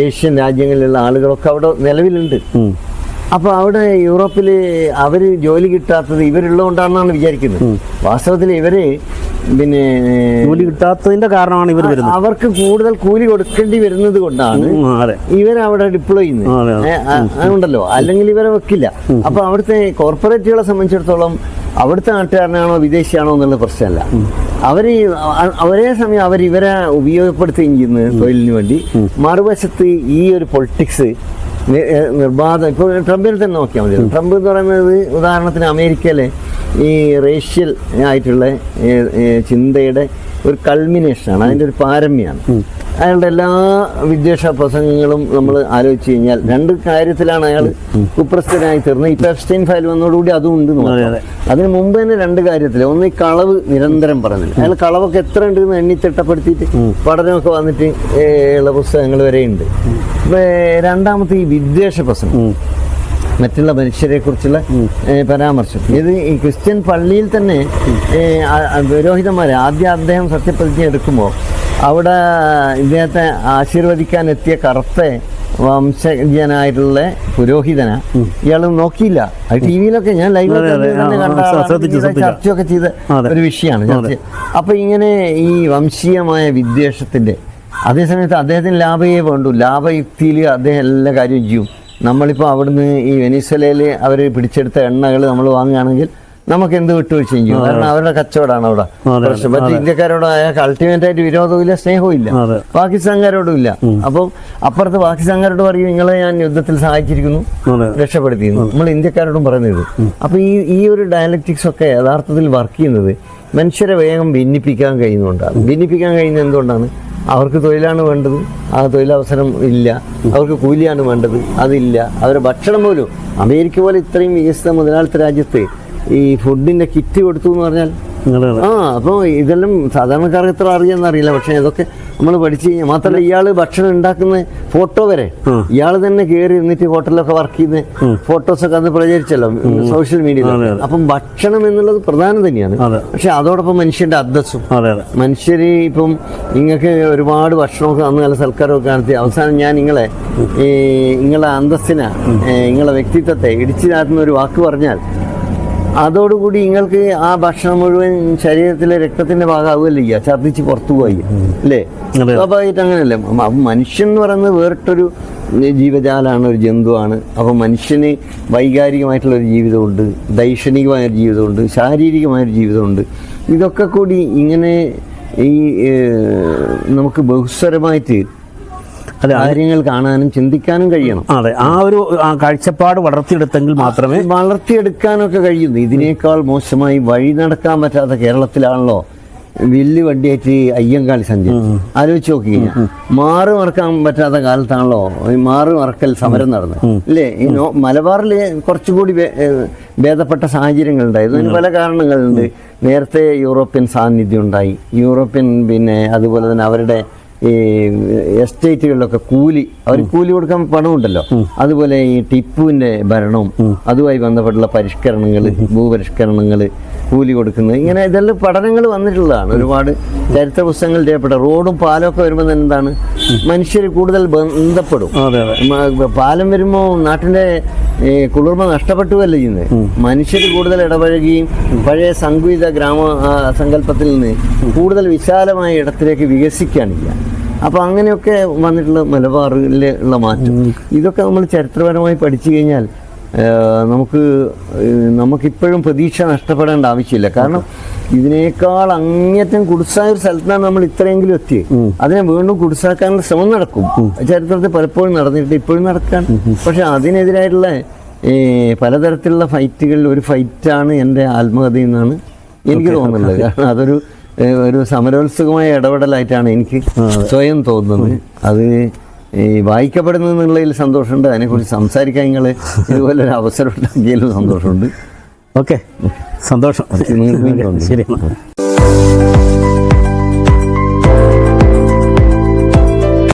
ഏഷ്യൻ രാജ്യങ്ങളിലുള്ള ആളുകളൊക്കെ അവിടെ നിലവിലുണ്ട്. അപ്പോൾ അവിടെ യൂറോപ്പിൽ അവർ ജോലി കിട്ടാത്തത് ഇവരുള്ളതുകൊണ്ടാണെന്നാണ് വിചാരിക്കുന്നത്. വാസ്തവത്തിൽ ഇവര് പിന്നെ
ജോലി കിട്ടാത്തതിന്റെ കാരണമാണ് ഇവർ വരുന്നത്.
അവർക്ക് കൂടുതൽ കൂലി കൊടുക്കേണ്ടി വരുന്നത് കൊണ്ടാണ് ഇവരവിടെ ഡിപ്ലോയ് ചെയ്യുന്നത്. അതുകൊണ്ടല്ലോ, അല്ലെങ്കിൽ ഇവരെ വെക്കില്ല. അപ്പൊ അവിടുത്തെ കോർപ്പറേറ്റുകളെ സംബന്ധിച്ചിടത്തോളം അവിടുത്തെ നാട്ടുകാരനാണോ വിദേശിയാണോ എന്നുള്ള പ്രശ്നമല്ല. ഒരേ സമയം ഇവരെ ഉപയോഗപ്പെടുത്തുകയും ചെയ്യുന്നത് തൊഴിലിന് വേണ്ടി. മറുവശത്ത് ഈ ഒരു പൊളിറ്റിക്സ് നിർബാധം ഇപ്പോൾ ട്രംപിനെ തന്നെ നോക്കിയാൽ മതി. ട്രംപ് എന്ന് പറയുന്നത് ഉദാഹരണത്തിന് അമേരിക്കയിലെ ഈ റേഷ്യൽ ആയിട്ടുള്ള ചിന്തയുടെ ഒരു കൾമിനേഷനാണ്, അതിൻ്റെ ഒരു പാരമ്യമാണ്. അയാളുടെ എല്ലാ വിദ്വേഷ പ്രസംഗങ്ങളും നമ്മൾ ആലോചിച്ച് കഴിഞ്ഞാൽ രണ്ട് കാര്യത്തിലാണ് അയാൾ കുപ്രസ്ഥനായി തീർന്നത്. ഇപ്പം എപ്സ്റ്റൈൻ ഫയൽ വന്നതോടുകൂടി അതും ഉണ്ട്. അതിന് മുമ്പ് തന്നെ രണ്ട് കാര്യത്തിൽ. ഒന്ന്, ഈ കളവ് നിരന്തരം പറയുന്നില്ല. അയാൾ കളവൊക്കെ എത്ര ഉണ്ട് എന്ന് എണ്ണിത്തിട്ടപ്പെടുത്തിയിട്ട് പഠനമൊക്കെ വന്നിട്ട് ഉള്ള പുസ്തകങ്ങൾ വരെയുണ്ട്. രണ്ടാമത്തെ ഈ വിദ്വേഷ പ്രസംഗം, മറ്റുള്ള മനുഷ്യരെ കുറിച്ചുള്ള പരാമർശം. ഇത് ഈ ക്രിസ്ത്യൻ പള്ളിയിൽ തന്നെ പുരോഹിതന്മാരെ അദ്ദേഹം സത്യപ്രതിജ്ഞ എടുക്കുമ്പോൾ അവിടെ ഇദ്ദേഹത്തെ ആശീർവദിക്കാൻ എത്തിയ കറുത്ത വംശജനായിട്ടുള്ള പുരോഹിതനെ ഇയാൾ നോക്കിയില്ല. അത് ടി വിയിലൊക്കെ ഞാൻ ലൈവ് ചർച്ചയൊക്കെ ചെയ്ത ഒരു വിഷയമാണ്. അപ്പൊ ഇങ്ങനെ ഈ വംശീയമായ വിദ്വേഷത്തിന്റെ അതേസമയത്ത് അദ്ദേഹത്തിന് ലാഭയെ വേണ്ടു. ലാഭയുക്തിയിൽ അദ്ദേഹം എല്ലാ കാര്യവും ചെയ്യും. നമ്മളിപ്പോൾ അവിടുന്ന് ഈ വെനിസ്വലയിൽ അവർ പിടിച്ചെടുത്ത എണ്ണകൾ നമ്മൾ വാങ്ങുകയാണെങ്കിൽ നമുക്ക് എന്ത് വിട്ടുവീഴ്ചയും ചെയ്യും. കാരണം അവരുടെ കച്ചവടമാണ് അവിടെ പ്രശ്നം. മറ്റു ഇന്ത്യക്കാരോട് അയാൾക്ക് അൾട്ടിമേറ്റ് ആയിട്ട് വിരോധവും ഇല്ല, സ്നേഹവും ഇല്ല, പാകിസ്ഥാൻകാരോടും ഇല്ല. അപ്പം അപ്പുറത്ത് പാകിസ്ഥാൻകാരോട് പറയും നിങ്ങളെ ഞാൻ യുദ്ധത്തിൽ സഹായിച്ചിരിക്കുന്നു, രക്ഷപ്പെടുത്തിയിരുന്നു. നമ്മൾ ഇന്ത്യക്കാരോടും പറയുന്നത്. അപ്പൊ ഈ ഒരു ഡയലക്റ്റിക്സ് ഒക്കെ യഥാർത്ഥത്തിൽ വർക്ക് ചെയ്യുന്നത് മനുഷ്യരെ വേഗം ഭിന്നിപ്പിക്കാൻ കഴിയുന്നുകൊണ്ടാണ്. ഭിന്നിപ്പിക്കാൻ കഴിയുന്നത് എന്തുകൊണ്ടാണ്? അവർക്ക് തൊഴിലാണ് വേണ്ടത്, ആ തൊഴിലവസരം ഇല്ല. അവർക്ക് കൂലിയാണ് വേണ്ടത്, അതില്ല. അവരുടെ ഭക്ഷണം പോലും അമേരിക്ക പോലെ ഇത്രയും വികസിത മുതലാളിത്ത രാജ്യത്ത് ഈ ഫുഡിന്റെ കിറ്റ് കൊടുത്തു എന്ന് പറഞ്ഞാൽ അപ്പോൾ ഇതെല്ലാം സാധാരണക്കാർക്ക് എത്ര അറിയാമെന്നറിയില്ല. പക്ഷെ ഇതൊക്കെ നമ്മൾ പഠിച്ചു കഴിഞ്ഞാൽ മാത്രമല്ല, ഇയാള് ഭക്ഷണം ഉണ്ടാക്കുന്ന ഫോട്ടോ വരെ ഇയാൾ തന്നെ കയറി നിന്നിട്ട് ഹോട്ടലിലൊക്കെ വർക്ക് ചെയ്യുന്ന ഫോട്ടോസൊക്കെ അന്ന് പ്രചരിച്ചല്ലോ സോഷ്യൽ മീഡിയയിൽ. അപ്പം ഭക്ഷണം എന്നുള്ളത് പ്രധാനം തന്നെയാണ്. പക്ഷെ അതോടൊപ്പം മനുഷ്യന്റെ അന്തസ്സും. മനുഷ്യര് ഇപ്പം നിങ്ങൾക്ക് ഒരുപാട് ഭക്ഷണമൊക്കെ അന്ന് നല്ല സൽക്കാരമൊക്കെ നടത്തി അവസാനം ഞാൻ നിങ്ങളെ അന്തസ്സിനെ നിങ്ങളെ വ്യക്തിത്വത്തെ ഇടിച്ചു താഴ്ത്തുന്ന ഒരു വാക്ക് പറഞ്ഞാൽ അതോടുകൂടി നിങ്ങൾക്ക് ആ ഭക്ഷണം മുഴുവൻ ശരീരത്തിലെ രക്തത്തിന്റെ ഭാഗമാവുകയല്ല ചെയ്യുക, ഛർദ്ദിച്ച് പുറത്തു പോയി അല്ലേ? സ്വാഭാവികമായിട്ട് അങ്ങനെയല്ലേ. മനുഷ്യൻ എന്ന് പറയുന്നത് വേറിട്ടൊരു ജീവജാലമാണ്, ഒരു ജന്തുവാണ്. അപ്പോൾ മനുഷ്യന് വൈകാരികമായിട്ടുള്ളൊരു ജീവിതമുണ്ട്, ദൈക്ഷണികമായൊരു ജീവിതമുണ്ട്, ശാരീരികമായൊരു ജീവിതമുണ്ട്. ഇതൊക്കെ കൂടി ഇങ്ങനെ ഈ നമുക്ക് ബഹുസ്വരമായിട്ട് കാര്യങ്ങൾ കാണാനും ചിന്തിക്കാനും കഴിയണം.
അതെ, ആ ഒരു കാഴ്ചപ്പാട് വളർത്തിയെടുത്തെങ്കിൽ മാത്രമേ
വളർത്തിയെടുക്കാനൊക്കെ കഴിയുന്നു. ഇതിനേക്കാൾ മോശമായി വഴി നടക്കാൻ പറ്റാത്ത കേരളത്തിലാണല്ലോ വില്ല് വണ്ടിയായിട്ട് അയ്യങ്കാളി സഞ്ചയം. ആലോചിച്ച് നോക്കി കഴിഞ്ഞാൽ മാറി മറക്കാൻ പറ്റാത്ത കാലത്താണല്ലോ ഈ മാറി മറക്കൽ സമരം നടന്നത് അല്ലേ? ഈ മലബാറിൽ കുറച്ചുകൂടി ഭേദപ്പെട്ട സാഹചര്യങ്ങൾ ഉണ്ടായിരുന്നു. അതിന് പല കാരണങ്ങളുണ്ട്. നേരത്തെ യൂറോപ്യൻ സാന്നിധ്യം ഉണ്ടായി. യൂറോപ്യൻ പിന്നെ അതുപോലെ തന്നെ അവരുടെ ഈ എസ്റ്റേറ്റുകളിലൊക്കെ അവർ കൂലി കൊടുക്കാൻ പണമുണ്ടല്ലോ. അതുപോലെ ഈ ടിപ്പുവിന്റെ ഭരണവും അതുമായി ബന്ധപ്പെട്ടുള്ള പരിഷ്കരണങ്ങൾ, ഭൂപരിഷ്കരണങ്ങൾ, കൂലി കൊടുക്കുന്നത്, ഇങ്ങനെ ഇതെല്ലാം പഠനങ്ങൾ വന്നിട്ടുള്ളതാണ്. ഒരുപാട് ചരിത്ര പുസ്തകങ്ങൾ ചെയ്യപ്പെട്ട റോഡും പാലവും ഒക്കെ വരുമ്പോൾ എന്താണ് മനുഷ്യർ കൂടുതൽ ബന്ധപ്പെടും.
അതെ അതെ.
പാലം വരുമ്പോൾ നാട്ടിൻ്റെ കുളിർമ നഷ്ടപ്പെട്ടുവല്ല ചെയ്യുന്നത്. മനുഷ്യർ കൂടുതൽ ഇടപഴകുകയും പഴയ സംഗീത ഗ്രാമ സങ്കല്പത്തിൽ നിന്ന് കൂടുതൽ വിശാലമായ ഇടത്തിലേക്ക് വികസിക്കുകയാണില്ല. അപ്പോൾ അങ്ങനെയൊക്കെ വന്നിട്ടുള്ള മലബാറിലുള്ള മാറ്റം ഇതൊക്കെ നമ്മൾ ചരിത്രപരമായി പഠിച്ചു കഴിഞ്ഞാൽ നമുക്കിപ്പോഴും പ്രതീക്ഷ നഷ്ടപ്പെടേണ്ട ആവശ്യമില്ല. കാരണം ഇതിനേക്കാൾ അങ്ങേറ്റം കുടുസായ ഒരു സ്ഥലത്താണ് നമ്മൾ ഇത്രയെങ്കിലും എത്തിയത്. അതിനെ വീണ്ടും കുടുസാക്കാനുള്ള ശ്രമം നടക്കും. ചരിത്രത്തിൽ പലപ്പോഴും നടന്നിട്ട് ഇപ്പോഴും നടക്കാൻ. പക്ഷെ അതിനെതിരായിട്ടുള്ള പലതരത്തിലുള്ള ഫൈറ്റുകളിൽ ഒരു ഫൈറ്റാണ് എൻ്റെ ആത്മകഥ എന്നാണ് എനിക്ക് തോന്നുന്നത്. കാരണം ഒരു സമരോത്സുകമായ ഇടപെടലായിട്ടാണ് എനിക്ക് സ്വയം തോന്നുന്നത്. അത് വായിക്കപ്പെടുന്നതിൽ സന്തോഷമുണ്ട്. അതിനെക്കുറിച്ച് സംസാരിക്കാൻ നിങ്ങൾ ഇതുപോലൊരു അവസരം ഉണ്ടാക്കിയതിലും സന്തോഷമുണ്ട്.
ഓക്കെ, സന്തോഷം.
ശരി.